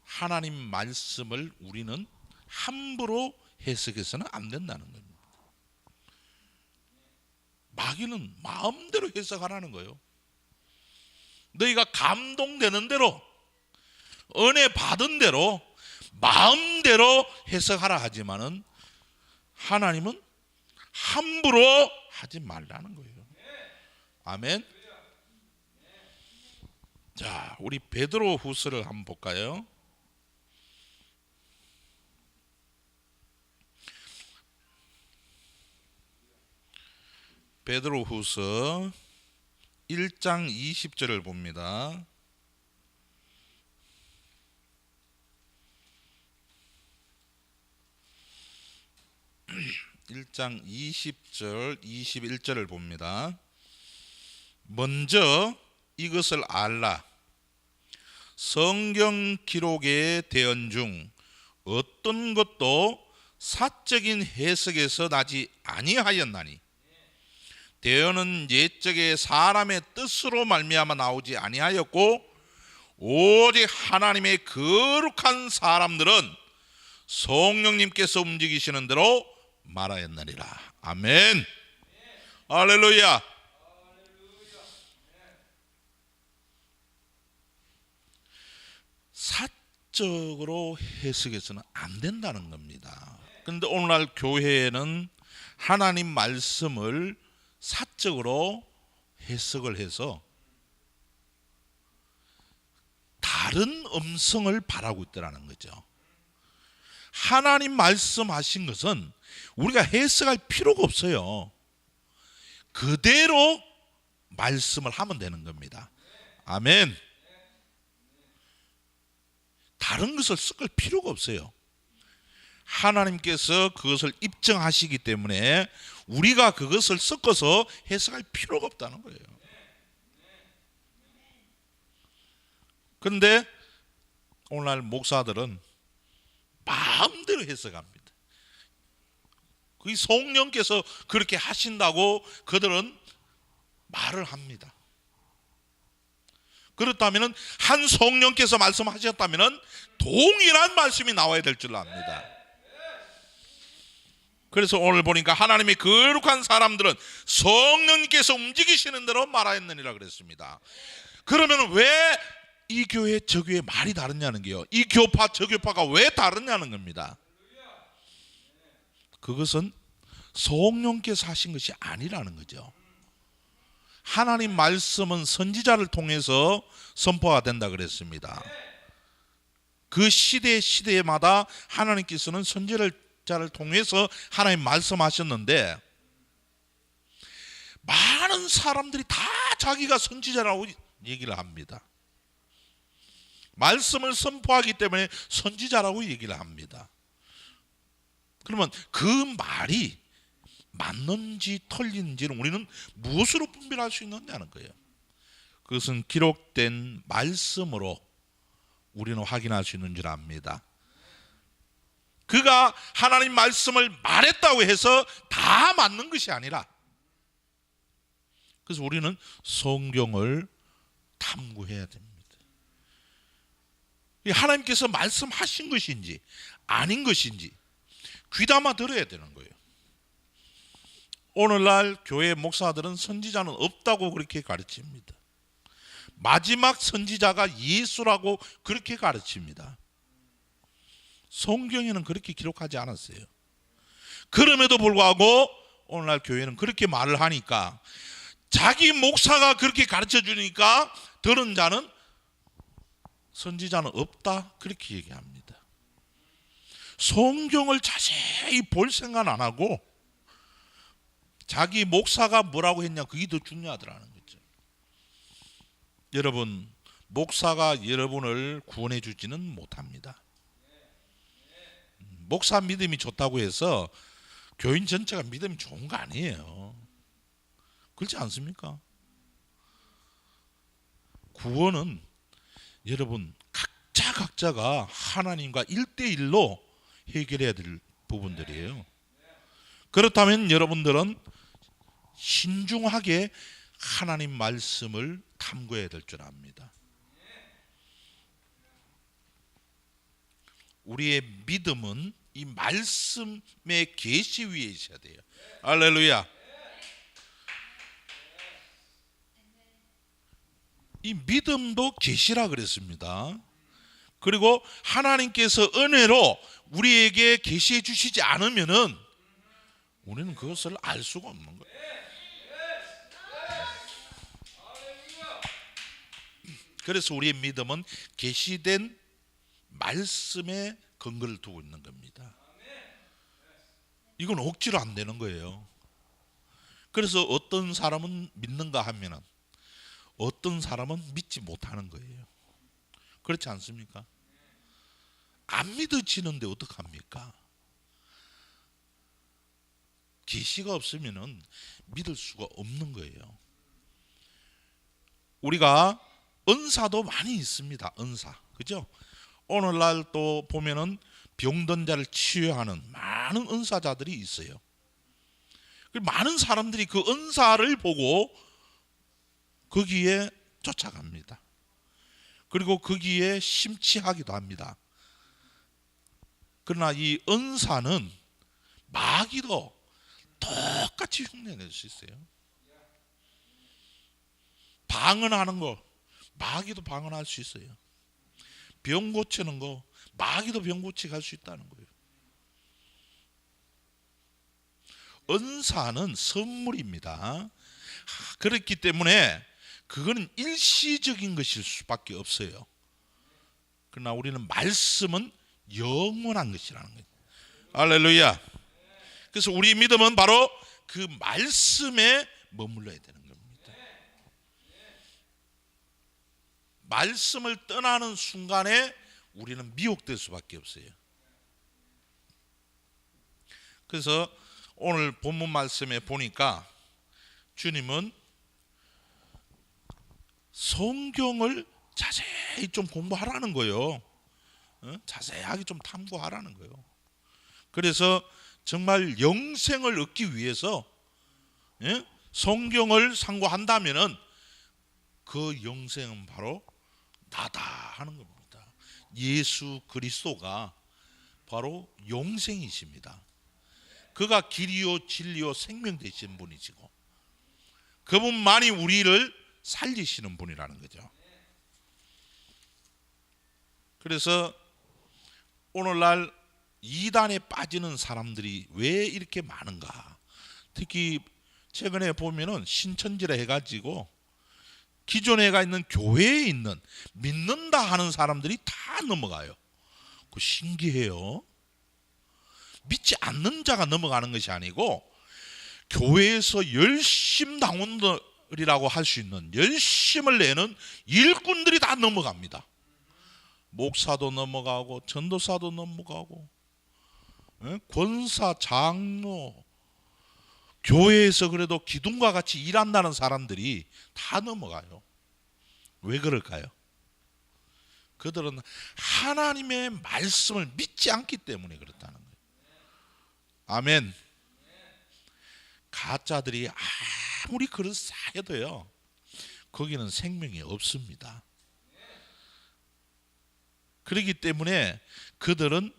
하나님 말씀을 우리는 함부로 해석해서는 안 된다는 겁니다. 마귀는 마음대로 해석하라는 거예요. 너희가 감동되는 대로, 은혜 받은 대로 마음대로 해석하라 하지만은 하나님은 함부로 하지 말라는 거예요. 아멘. 자, 우리 베드로 후서를 한번 볼까요? 베드로 후서 1장 20절을 봅니다. (1장 20절 21절을 봅니다. 먼저 이것을 알라. 성경 기록의 대언 중 어떤 것도 사적인 해석에서 나지 아니하였나니 대언은 옛적에 사람의 뜻으로 말미암아 나오지 아니하였고 오직 하나님의 거룩한 사람들은 성령님께서 움직이시는 대로 말하였느니라. 아멘. 할렐루야. 사적으로 해석해서는 안 된다는 겁니다. 그런데 오늘날 교회에는 하나님 말씀을 사적으로 해석을 해서 다른 음성을 바라고 있다는 거죠. 하나님 말씀하신 것은 우리가 해석할 필요가 없어요. 그대로 말씀을 하면 되는 겁니다. 아멘. 다른 것을 섞을 필요가 없어요. 하나님께서 그것을 입증하시기 때문에 우리가 그것을 섞어서 해석할 필요가 없다는 거예요. 그런데 오늘날 목사들은 마음대로 해석합니다. 그 성령께서 그렇게 하신다고 그들은 말을 합니다. 그렇다면 한 성령께서 말씀하셨다면 동일한 말씀이 나와야 될 줄 압니다. 그래서 오늘 보니까 하나님의 거룩한 사람들은 성령님께서 움직이시는 대로 말하였느니라 그랬습니다. 그러면 왜 이 교회 저 교회 말이 다르냐는 게요. 이 교파 저 교파가 왜 다르냐는 겁니다. 그것은 성령께서 하신 것이 아니라는 거죠. 하나님 말씀은 선지자를 통해서 선포가 된다 그랬습니다. 그 시대마다 하나님께서는 선지자를 통해서 하나님 말씀하셨는데 많은 사람들이 다 자기가 선지자라고 얘기를 합니다. 말씀을 선포하기 때문에 선지자라고 얘기를 합니다. 그러면 그 말이 맞는지 틀린지는 우리는 무엇으로 분별할 수 있느냐는 거예요. 그것은 기록된 말씀으로 우리는 확인할 수 있는 줄 압니다. 그가 하나님 말씀을 말했다고 해서 다 맞는 것이 아니라, 그래서 우리는 성경을 탐구해야 됩니다. 하나님께서 말씀하신 것인지 아닌 것인지 귀담아 들어야 되는 거예요. 오늘날 교회 목사들은 선지자는 없다고 그렇게 가르칩니다. 마지막 선지자가 예수라고 그렇게 가르칩니다. 성경에는 그렇게 기록하지 않았어요. 그럼에도 불구하고 오늘날 교회는 그렇게 말을 하니까 자기 목사가 그렇게 가르쳐 주니까 들은 자는 선지자는 없다 그렇게 얘기합니다. 성경을 자세히 볼 생각 안 하고 자기 목사가 뭐라고 했냐 그게 더 중요하더라는 거죠. 여러분, 목사가 여러분을 구원해 주지는 못합니다. 목사 믿음이 좋다고 해서 교인 전체가 믿음이 좋은 거 아니에요. 그렇지 않습니까? 구원은 여러분 각자가 하나님과 1대1로 해결해야 될 부분들이에요. 그렇다면 여러분들은 신중하게 하나님 말씀을 탐구해야 될 줄 압니다. 우리의 믿음은 이 말씀의 계시 위에 있어야 돼요. 할렐루야. 이 믿음도 계시라 그랬습니다. 그리고 하나님께서 은혜로 우리에게 계시해 주시지 않으면은 우리는 그것을 알 수가 없는 거예요. 그래서 우리의 믿음은 계시된 말씀에 근거를 두고 있는 겁니다. 이건 억지로 안 되는 거예요. 그래서 어떤 사람은 믿는가 하면은 어떤 사람은 믿지 못하는 거예요. 그렇지 않습니까? 안 믿어지는데 어떡합니까? 계시가 없으면은 믿을 수가 없는 거예요. 우리가 은사도 많이 있습니다. 은사, 그죠? 오늘날 또 보면은 병든 자를 치유하는 많은 은사자들이 있어요. 많은 사람들이 그 은사를 보고 거기에 쫓아갑니다. 그리고 거기에 심취하기도 합니다. 그러나 이 은사는 마귀도 똑같이 흉내낼 수 있어요. 방언하는 거 마귀도 방언할 수 있어요. 병 고치는 거 마귀도 병 고치게 할 수 있다는 거예요. 은사는 선물입니다. 그렇기 때문에 그거는 일시적인 것일 수밖에 없어요. 그러나 우리는 말씀은 영원한 것이라는 거예요. 할렐루야. 그래서 우리 믿음은 바로 그 말씀에 머물러야 되는 겁니다. 말씀을 떠나는 순간에 우리는 미혹될 수밖에 없어요. 그래서 오늘 본문 말씀에 보니까 주님은 성경을 자세히 좀 공부하라는 거예요. 자세하게 좀 탐구하라는 거예요. 그래서 정말 영생을 얻기 위해서 성경을 상고한다면은 그 영생은 바로 나다 하는 겁니다. 예수 그리스도가 바로 영생이십니다. 그가 길이요 진리요 생명 되신 분이시고 그분만이 우리를 살리시는 분이라는 거죠. 그래서 오늘날 이단에 빠지는 사람들이 왜 이렇게 많은가? 특히 최근에 보면은 신천지라 해가지고 기존에 가 있는 교회에 있는 믿는다 하는 사람들이 다 넘어가요. 그 신기해요. 믿지 않는 자가 넘어가는 것이 아니고 교회에서 열심 당원들이라고 할 수 있는 열심을 내는 일꾼들이 다 넘어갑니다. 목사도 넘어가고 전도사도 넘어가고 권사, 장로, 교회에서 그래도 기둥과 같이 일한다는 사람들이 다 넘어가요. 왜 그럴까요? 그들은 하나님의 말씀을 믿지 않기 때문에 그렇다는 거예요. 아멘. 가짜들이 아무리 글을 쌓여도요 거기는 생명이 없습니다. 그렇기 때문에 그들은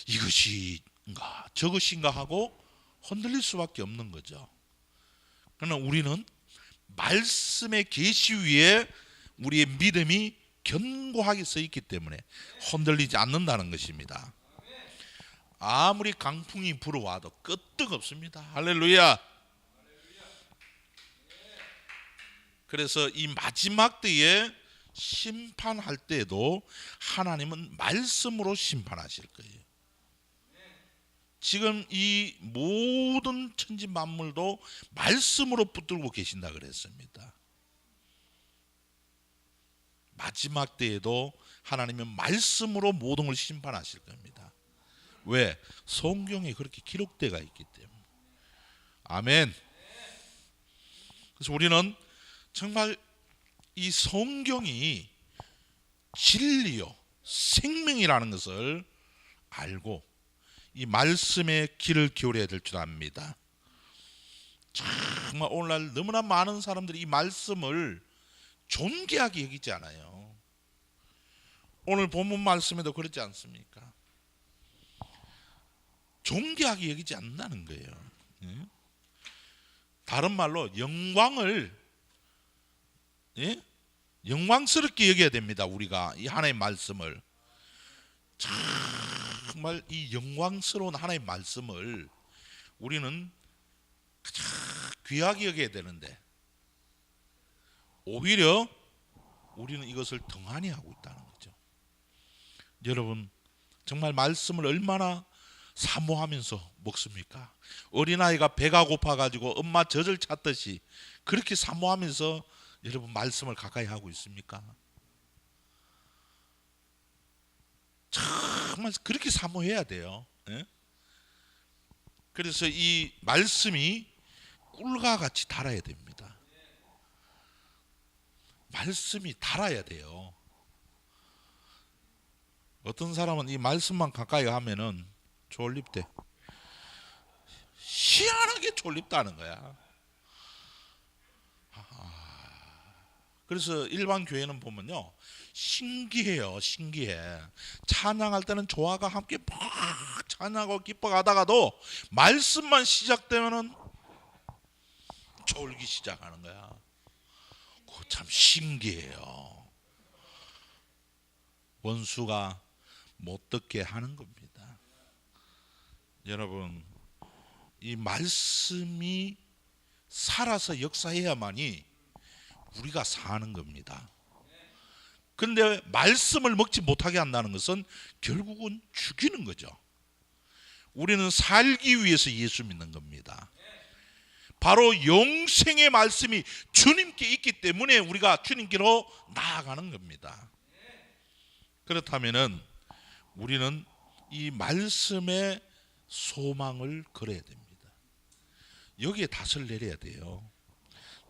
이것인가 저것인가 하고 흔들릴 수밖에 없는 거죠. 그러나 우리는 말씀의 계시 위에 우리의 믿음이 견고하게 서 있기 때문에 흔들리지 않는다는 것입니다. 아무리 강풍이 불어와도 끄떡없습니다. 할렐루야. 그래서 이 마지막 때에 심판할 때에도 하나님은 말씀으로 심판하실 거예요. 지금 이 모든 천지 만물도 말씀으로 붙들고 계신다 그랬습니다. 마지막 때에도 하나님은 말씀으로 모든 걸 심판하실 겁니다. 왜? 성경에 그렇게 기록되어 있기 때문에. 아멘. 그래서 우리는 정말 이 성경이 진리요 생명이라는 것을 알고 이 말씀에 귀를 기울여야 될 줄 압니다. 정말 오늘날 너무나 많은 사람들이 이 말씀을 존귀하게 여기지 않아요. 오늘 본문 말씀에도 그렇지 않습니까? 존귀하게 여기지 않는다는 거예요. 다른 말로 영광을 영광스럽게 여겨야 됩니다. 우리가 이 하나님의 말씀을 정말 이 영광스러운 하나님의 말씀을 우리는 가장 귀하게 여겨야 되는데 오히려 우리는 이것을 등한히 하고 있다는 거죠. 여러분, 정말 말씀을 얼마나 사모하면서 먹습니까? 어린아이가 배가 고파가지고 엄마 젖을 찾듯이 그렇게 사모하면서 여러분 말씀을 가까이 하고 있습니까? 정말 그렇게 사모해야 돼요. 예? 그래서 이 말씀이 꿀과 같이 달아야 됩니다. 말씀이 달아야 돼요. 어떤 사람은 이 말씀만 가까이 하면은 졸립대. 희한하게 졸립다는 거야. 그래서 일반 교회는 보면요, 신기해요. 신기해. 찬양할 때는 조화가 함께 막 찬양하고 기뻐가다가도 말씀만 시작되면은 졸기 시작하는 거야. 그거 참 신기해요. 원수가 못 듣게 하는 겁니다. 여러분, 이 말씀이 살아서 역사해야만이 우리가 사는 겁니다. 근데 말씀을 먹지 못하게 한다는 것은 결국은 죽이는 거죠. 우리는 살기 위해서 예수 믿는 겁니다. 바로 영생의 말씀이 주님께 있기 때문에 우리가 주님께로 나아가는 겁니다. 그렇다면은 우리는 이 말씀에 소망을 걸어야 됩니다. 여기에 닷을 내려야 돼요.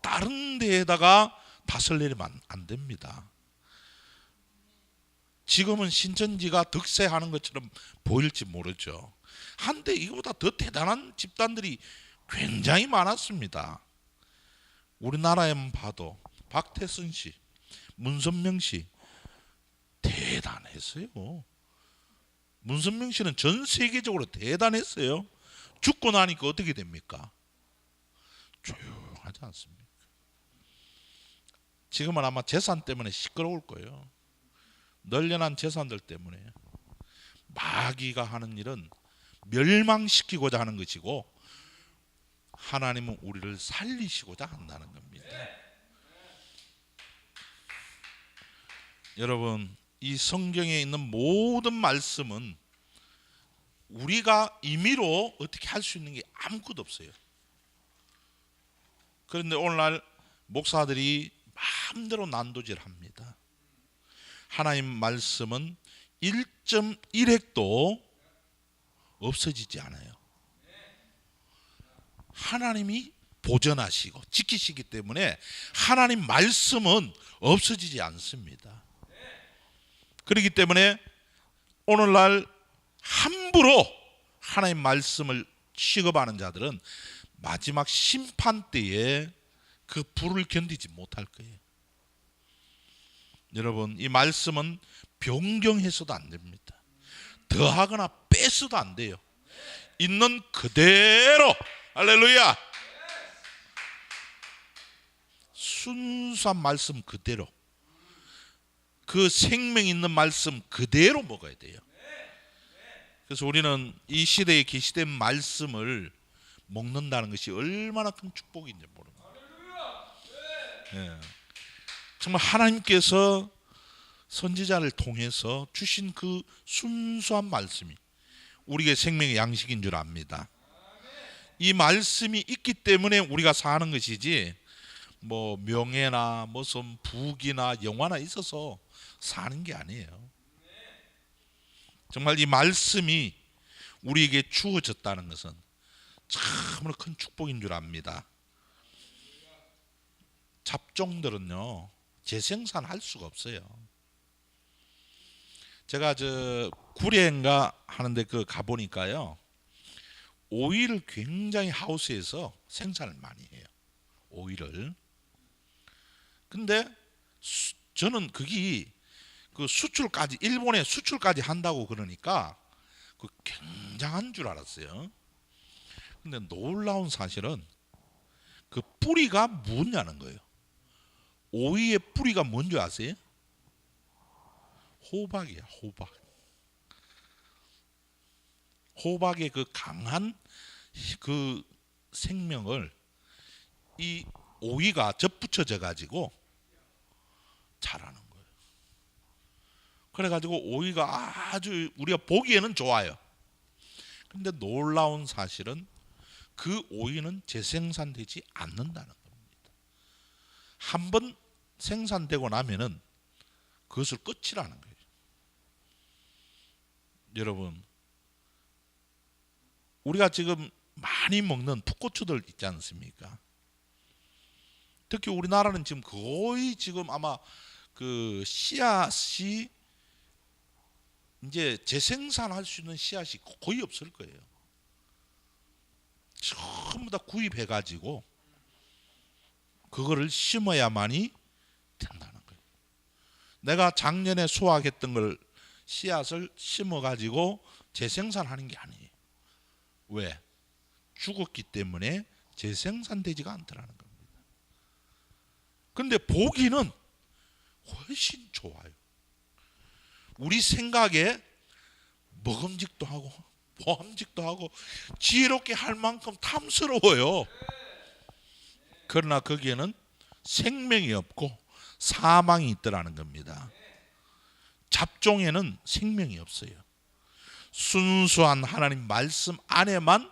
다른 데에다가 닷을 내리면 안 됩니다. 지금은 신천지가 득세하는 것처럼 보일지 모르죠. 한때 이거보다 더 대단한 집단들이 굉장히 많았습니다. 우리나라에만 봐도 박태선 씨, 문선명 씨 대단했어요. 문선명 씨는 전 세계적으로 대단했어요. 죽고 나니까 어떻게 됩니까? 조용하지 않습니까? 지금은 아마 재산 때문에 시끄러울 거예요. 널려난 재산들 때문에. 마귀가 하는 일은 멸망시키고자 하는 것이고 하나님은 우리를 살리시고자 한다는 겁니다. 여러분, 이 성경에 있는 모든 말씀은 우리가 임의로 어떻게 할 수 있는 게 아무것도 없어요. 그런데 오늘날 목사들이 마음대로 난도질합니다. 하나님 말씀은 1.1획도 없어지지 않아요. 하나님이 보존하시고 지키시기 때문에 하나님 말씀은 없어지지 않습니다. 그렇기 때문에 오늘날 함부로 하나님 말씀을 취급하는 자들은 마지막 심판 때에 그 불을 견디지 못할 거예요. 여러분, 이 말씀은 변경해서도 안 됩니다. 더하거나 빼서도 안 돼요. 있는 그대로, 할렐루야, 순수한 말씀 그대로, 그 생명 있는 말씀 그대로 먹어야 돼요. 그래서 우리는 이 시대에 계시된 말씀을 먹는다는 것이 얼마나 큰 축복인지 모릅니다. 예. 정말 하나님께서 선지자를 통해서 주신 그 순수한 말씀이 우리의 생명의 양식인 줄 압니다. 이 말씀이 있기 때문에 우리가 사는 것이지 뭐 명예나 무슨 부귀나 영화나 있어서 사는 게 아니에요. 정말 이 말씀이 우리에게 주어졌다는 것은 참으로 큰 축복인 줄 압니다. 잡종들은요, 재생산할 수가 없어요. 제가 구례인가 하는데 가보니까요, 오이를 굉장히 하우스에서 생산을 많이 해요. 오이를. 근데 저는 그게 수출까지, 일본에 수출까지 한다고 그러니까 굉장한 줄 알았어요. 근데 놀라운 사실은 그 뿌리가 뭐냐는 거예요. 오이의 뿌리가 뭔지 아세요? 호박이야, 호박. 호박의 그 강한 그 생명을 이 오이가 접붙여져 가지고 자라는 거예요. 그래가지고 오이가 아주 우리가 보기에는 좋아요. 근데 놀라운 사실은 그 오이는 재생산되지 않는다는 겁니다. 한번 생산되고 나면은 그것을 끝이라는 거예요. 여러분, 우리가 지금 많이 먹는 풋고추들 있지 않습니까? 특히 우리나라는 지금 거의 지금 아마 그 씨앗이 이제 재생산할 수 있는 씨앗이 거의 없을 거예요. 전부 다 구입해가지고 그거를 심어야만이 된다는 거예요. 내가 작년에 수확했던 걸 씨앗을 심어가지고 재생산하는 게 아니에요. 왜? 죽었기 때문에 재생산되지가 않더라는 겁니다. 근데 보기는 훨씬 좋아요. 우리 생각에 먹음직도 하고 보암직도 하고 지혜롭게 할 만큼 탐스러워요. 그러나 거기에는 생명이 없고 사망이 있더라는 겁니다. 잡종에는 생명이 없어요. 순수한 하나님 말씀 안에만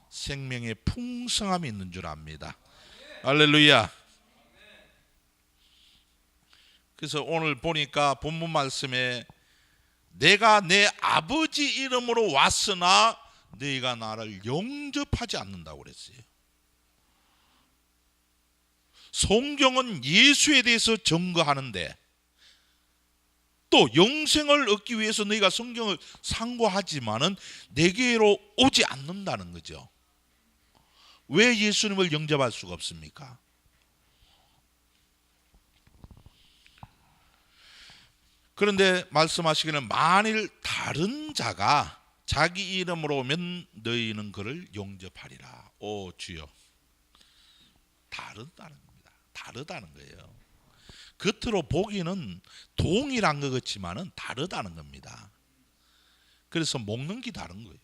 생명의 풍성함이 있는 줄 압니다. 할렐루야. 그래서 오늘 보니까 본문 말씀에 내가 내 아버지 이름으로 왔으나 너희가 나를 영접하지 않는다고 그랬어요. 성경은 예수에 대해서 증거하는데 또 영생을 얻기 위해서 너희가 성경을 상고하지만은 내게로 오지 않는다는 거죠. 왜 예수님을 영접할 수가 없습니까? 그런데 말씀하시기는 만일 다른 자가 자기 이름으로 오면 너희는 그를 영접하리라. 오 주여. 다르다는 겁니다. 다르다는 거예요. 겉으로 보기는 동일한 것 같지만은 다르다는 겁니다. 그래서 먹는 게 다른 거예요.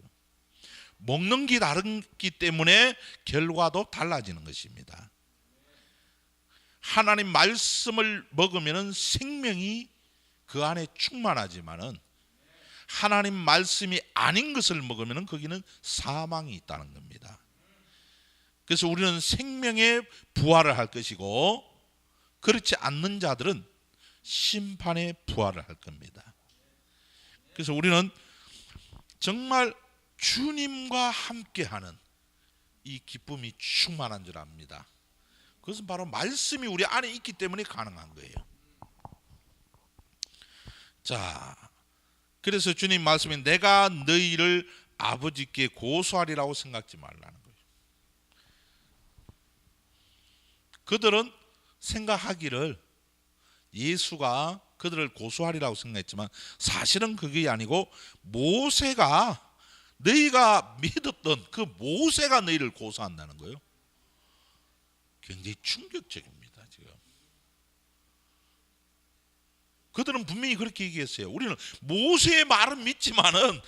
먹는 게 다르기 때문에 결과도 달라지는 것입니다. 하나님 말씀을 먹으면은 생명이 그 안에 충만하지만은 하나님 말씀이 아닌 것을 먹으면 거기는 사망이 있다는 겁니다. 그래서 우리는 생명의 부활을 할 것이고 그렇지 않는 자들은 심판의 부활을 할 겁니다. 그래서 우리는 정말 주님과 함께하는 이 기쁨이 충만한 줄 압니다. 그것은 바로 말씀이 우리 안에 있기 때문에 가능한 거예요. 자, 그래서 주님 말씀이 내가 너희를 아버지께 고소하리라고 생각지 말라는 거예요. 그들은 생각하기를 예수가 그들을 고소하리라고 생각했지만 사실은 그게 아니고 모세가 너희가 믿었던 그 모세가 너희를 고소한다는 거예요. 굉장히 충격적입니다. 지금 그들은 분명히 그렇게 얘기했어요. 우리는 모세의 말은 믿지만은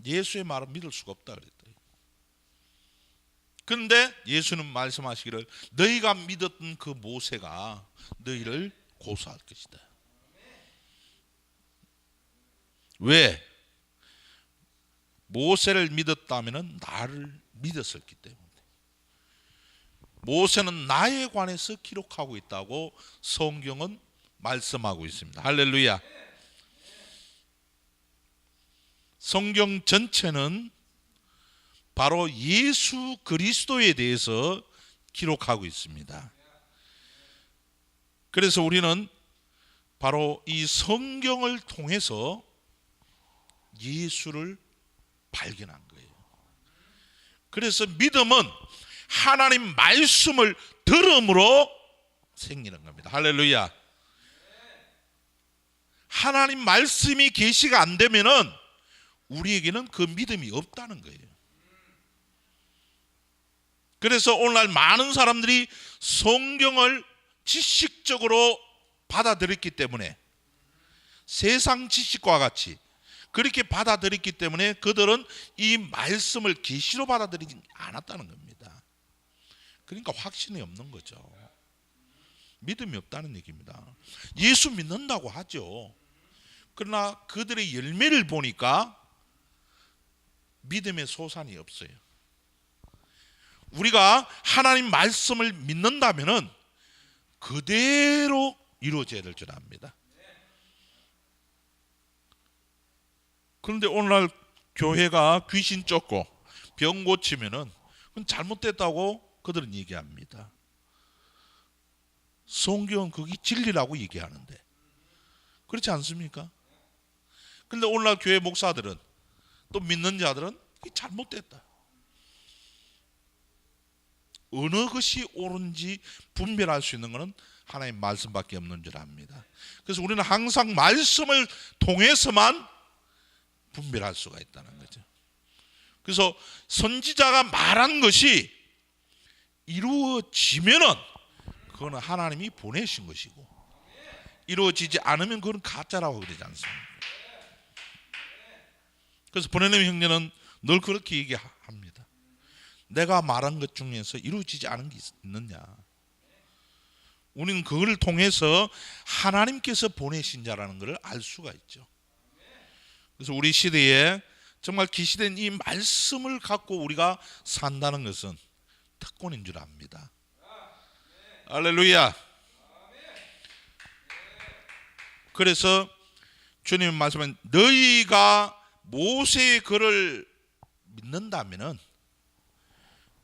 예수의 말은 믿을 수가 없다 그랬다. 그런데 예수는 말씀하시기를 너희가 믿었던 그 모세가 너희를 고소할 것이다. 왜? 모세를 믿었다면 나를 믿었었기 때문에. 모세는 나에 관해서 기록하고 있다고 성경은 말씀하고 있습니다. 할렐루야. 성경 전체는 바로 예수 그리스도에 대해서 기록하고 있습니다. 그래서 우리는 바로 이 성경을 통해서 예수를 발견한 거예요. 그래서 믿음은 하나님 말씀을 들음으로 생기는 겁니다. 할렐루야. 하나님 말씀이 계시가 안 되면은 우리에게는 그 믿음이 없다는 거예요. 그래서 오늘날 많은 사람들이 성경을 지식적으로 받아들였기 때문에 세상 지식과 같이 그렇게 받아들였기 때문에 그들은 이 말씀을 계시로 받아들이지 않았다는 겁니다. 그러니까 확신이 없는 거죠. 믿음이 없다는 얘기입니다. 예수 믿는다고 하죠. 그러나 그들의 열매를 보니까 믿음의 소산이 없어요. 우리가 하나님 말씀을 믿는다면은 그대로 이루어져야 될 줄 압니다. 그런데 오늘날 교회가 귀신 쫓고 병 고치면은 그건 잘못됐다고 그들은 얘기합니다. 성경은 그게 진리라고 얘기하는데 그렇지 않습니까? 그런데 오늘날 교회 목사들은 또 믿는 자들은 그게 잘못됐다. 어느 것이 옳은지 분별할 수 있는 것은 하나님의 말씀밖에 없는 줄 압니다. 그래서 우리는 항상 말씀을 통해서만 분별할 수가 있다는 거죠. 그래서 선지자가 말한 것이 이루어지면은 그거는 하나님이 보내신 것이고, 이루어지지 않으면 그건 가짜라고 그러지 않습니까? 그래서 보내는 형제는 늘 그렇게 얘기합니다. 내가 말한 것 중에서 이루어지지 않은 게 있느냐? 우리는 그걸 통해서 하나님께서 보내신 자라는 것을 알 수가 있죠. 그래서 우리 시대에 정말 계시된 이 말씀을 갖고 우리가 산다는 것은 특권인 줄 압니다. 할렐루야. 그래서 주님의 말씀은 너희가 모세의 글을 믿는다면은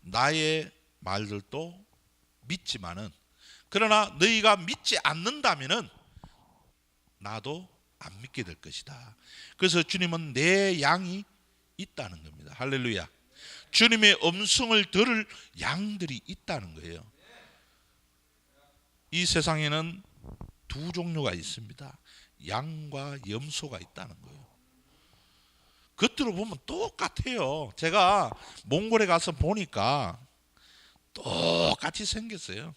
나의 말들도 믿지만은, 그러나 너희가 믿지 않는다면은 나도 안 믿게 될 것이다. 그래서 주님은 내 양이 있다는 겁니다. 할렐루야. 주님의 음성을 들을 양들이 있다는 거예요. 이 세상에는 두 종류가 있습니다. 양과 염소가 있다는 거예요. 겉으로 보면 똑같아요. 제가 몽골에 가서 보니까 똑같이 생겼어요.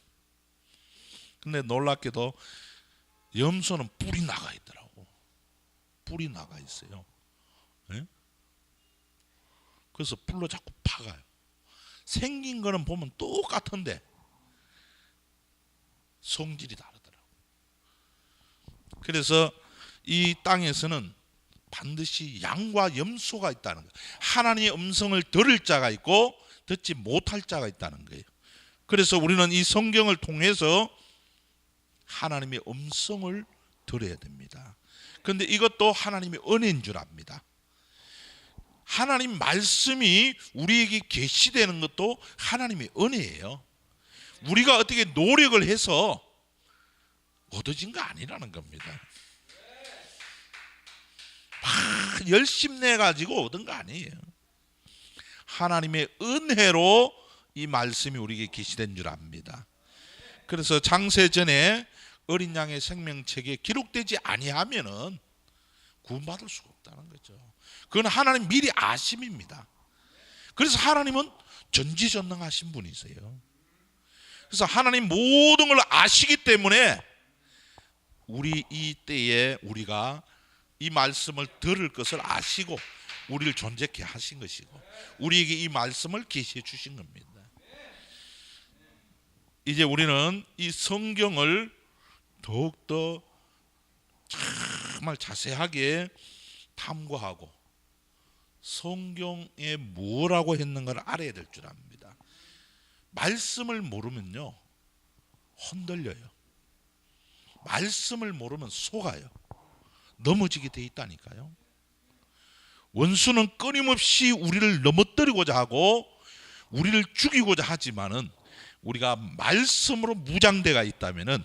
근데 놀랍게도 염소는 뿔이 나가 있더라고. 뿔이 나가 있어요. 네? 그래서 뿔로 자꾸 박아요. 생긴 거는 보면 똑같은데 성질이 다르더라고. 그래서 이 땅에서는 반드시 양과 염소가 있다는 거예요. 하나님의 음성을 들을 자가 있고 듣지 못할 자가 있다는 거예요. 그래서 우리는 이 성경을 통해서 하나님의 음성을 들어야 됩니다. 그런데 이것도 하나님의 은혜인 줄 압니다. 하나님 말씀이 우리에게 계시되는 것도 하나님의 은혜예요. 우리가 어떻게 노력을 해서 얻어진 거 아니라는 겁니다. 막 열심히 내가지고 얻은 거 아니에요. 하나님의 은혜로 이 말씀이 우리에게 계시된 줄 압니다. 그래서 장세전에 어린 양의 생명책에 기록되지 아니하면은 구원받을 수가 없다는 거죠. 그건 하나님 미리 아심입니다. 그래서 하나님은 전지전능하신 분이세요. 그래서 하나님 모든 걸 아시기 때문에 우리 이 때에 우리가 이 말씀을 들을 것을 아시고 우리를 존재케 하신 것이고 우리에게 이 말씀을 계시해 주신 겁니다. 이제 우리는 이 성경을 더욱더 정말 자세하게 탐구하고 성경에 뭐라고 했는가를 알아야 될 줄 압니다. 말씀을 모르면요 흔들려요. 말씀을 모르면 속아요. 넘어지게 돼 있다니까요. 원수는 끊임없이 우리를 넘어뜨리고자 하고 우리를 죽이고자 하지만은 우리가 말씀으로 무장대가 있다면은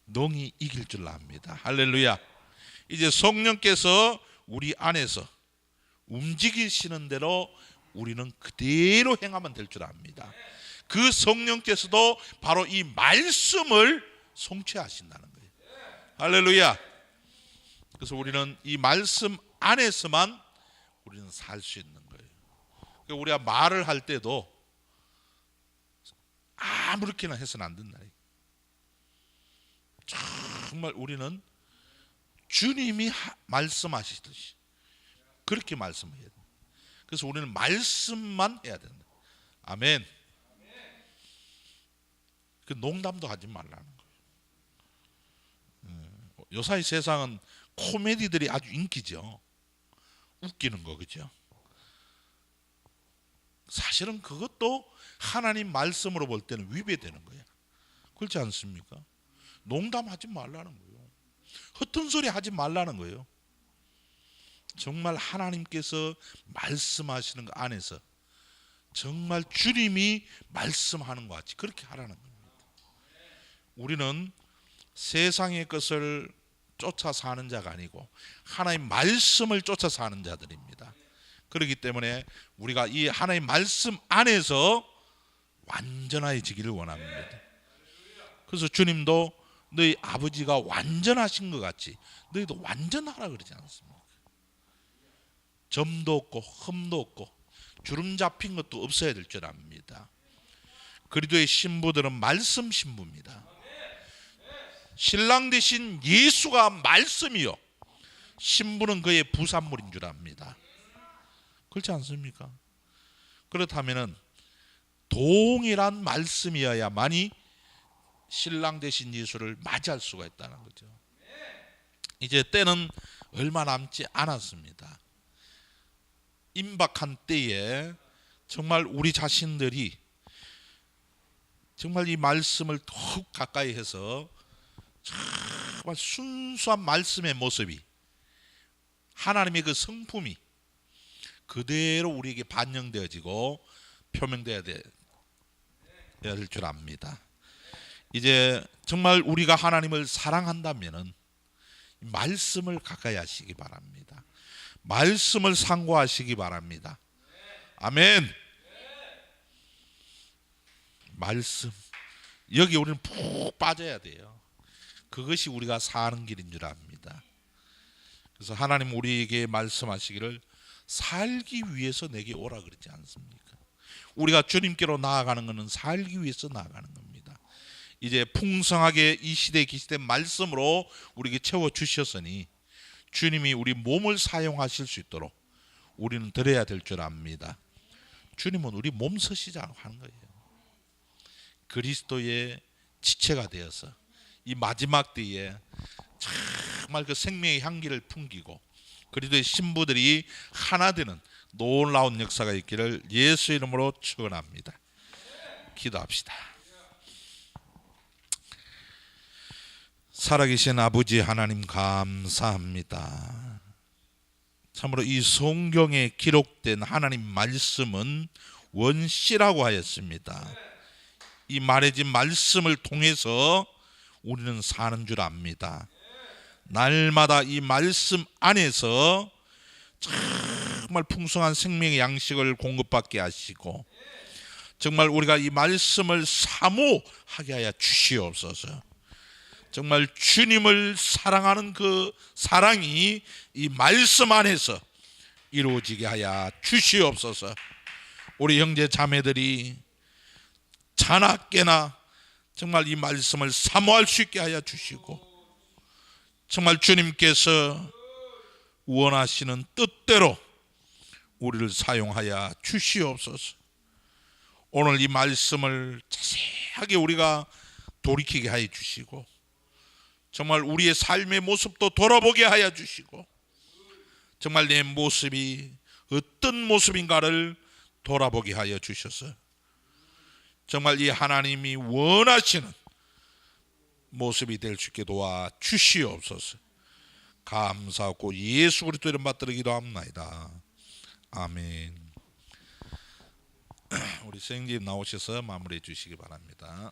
능히 이길 줄 압니다. 할렐루야. 이제 성령께서 우리 안에서 움직이시는 대로 우리는 그대로 행하면 될 줄 압니다. 그 성령께서도 바로 이 말씀을 성취하신다는 거예요. 할렐루야. 그래서 우리는 이 말씀 안에서만 우리는 살 수 있는 거예요. 그러니까 우리가 말을 할 때도 아무렇게나 해서는 안 된다. 정말 우리는 주님이 말씀하시듯이 그렇게 말씀해야 된다. 그래서 우리는 말씀만 해야 된다. 아멘. 그 농담도 하지 말라는 거예요. 요사이 세상은 코미디들이 아주 인기죠. 웃기는 거, 그죠? 사실은 그것도 하나님 말씀으로 볼 때는 위배되는 거예요. 그렇지 않습니까? 농담하지 말라는 거예요. 허튼 소리 하지 말라는 거예요. 정말 하나님께서 말씀하시는 것 안에서 정말 주님이 말씀하는 것 같이 그렇게 하라는 겁니다. 우리는 세상의 것을 쫓아 사는 자가 아니고 하나님 말씀을 쫓아 사는 자들입니다. 그렇기 때문에 우리가 이 하나님 말씀 안에서 완전해지기를 원합니다. 그래서 주님도 너희 아버지가 완전하신 것 같이 너희도 완전하라 그러지 않습니까? 점도 없고 흠도 없고 주름 잡힌 것도 없어야 될 줄 압니다. 그리스도의 신부들은 말씀 신부입니다. 신랑 대신 예수가 말씀이요, 신부는 그의 부산물인 줄 압니다. 그렇지 않습니까? 그렇다면은 동일한 말씀이어야만이 신랑 대신 예수를 맞이할 수가 있다는 거죠. 이제 때는 얼마 남지 않았습니다. 임박한 때에 정말 우리 자신들이 정말 이 말씀을 더욱 가까이 해서 정말 순수한 말씀의 모습이, 하나님의 그 성품이 그대로 우리에게 반영되어지고 표명되어야 될 줄 압니다. 이제 정말 우리가 하나님을 사랑한다면은 말씀을 가까이 하시기 바랍니다. 말씀을 상고하시기 바랍니다. 아멘. 말씀, 여기 우리는 푹 빠져야 돼요. 그것이 우리가 사는 길인 줄 압니다. 그래서 하나님 우리에게 말씀하시기를 살기 위해서 내게 오라 그러지 않습니까? 우리가 주님께로 나아가는 것은 살기 위해서 나아가는 겁니다. 이제 풍성하게 이 시대에 계시된 말씀으로 우리에게 채워주셨으니 주님이 우리 몸을 사용하실 수 있도록 우리는 드려야 될 줄 압니다. 주님은 우리 몸 쓰시자고 하는 거예요. 그리스도의 지체가 되어서 이 마지막 때에 정말 그 생명의 향기를 풍기고 그리스도의 신부들이 하나 되는 놀라운 역사가 있기를 예수 이름으로 축원합니다. 기도합시다. 살아계신 아버지 하나님 감사합니다. 참으로 이 성경에 기록된 하나님 말씀은 원시라고 하였습니다. 이 말해진 말씀을 통해서 우리는 사는 줄 압니다. 날마다 이 말씀 안에서 정말 풍성한 생명의 양식을 공급받게 하시고 정말 우리가 이 말씀을 사모하게 하여 주시옵소서. 정말 주님을 사랑하는 그 사랑이 이 말씀 안에서 이루어지게 하여 주시옵소서. 우리 형제 자매들이 자나깨나 정말 이 말씀을 사모할 수 있게 하여 주시고 정말 주님께서 원하시는 뜻대로 우리를 사용하여 주시옵소서. 오늘 이 말씀을 자세하게 우리가 돌이키게 하여 주시고 정말 우리의 삶의 모습도 돌아보게 하여 주시고 정말 내 모습이 어떤 모습인가를 돌아보게 하여 주셔서 정말 이 하나님이 원하시는 모습이 될 수 있게 도와 주시옵소서. 감사하고 예수 그리스도 이름 받들어 기도합니다. 아멘. 우리 선생님 나오셔서 마무리해 주시기 바랍니다.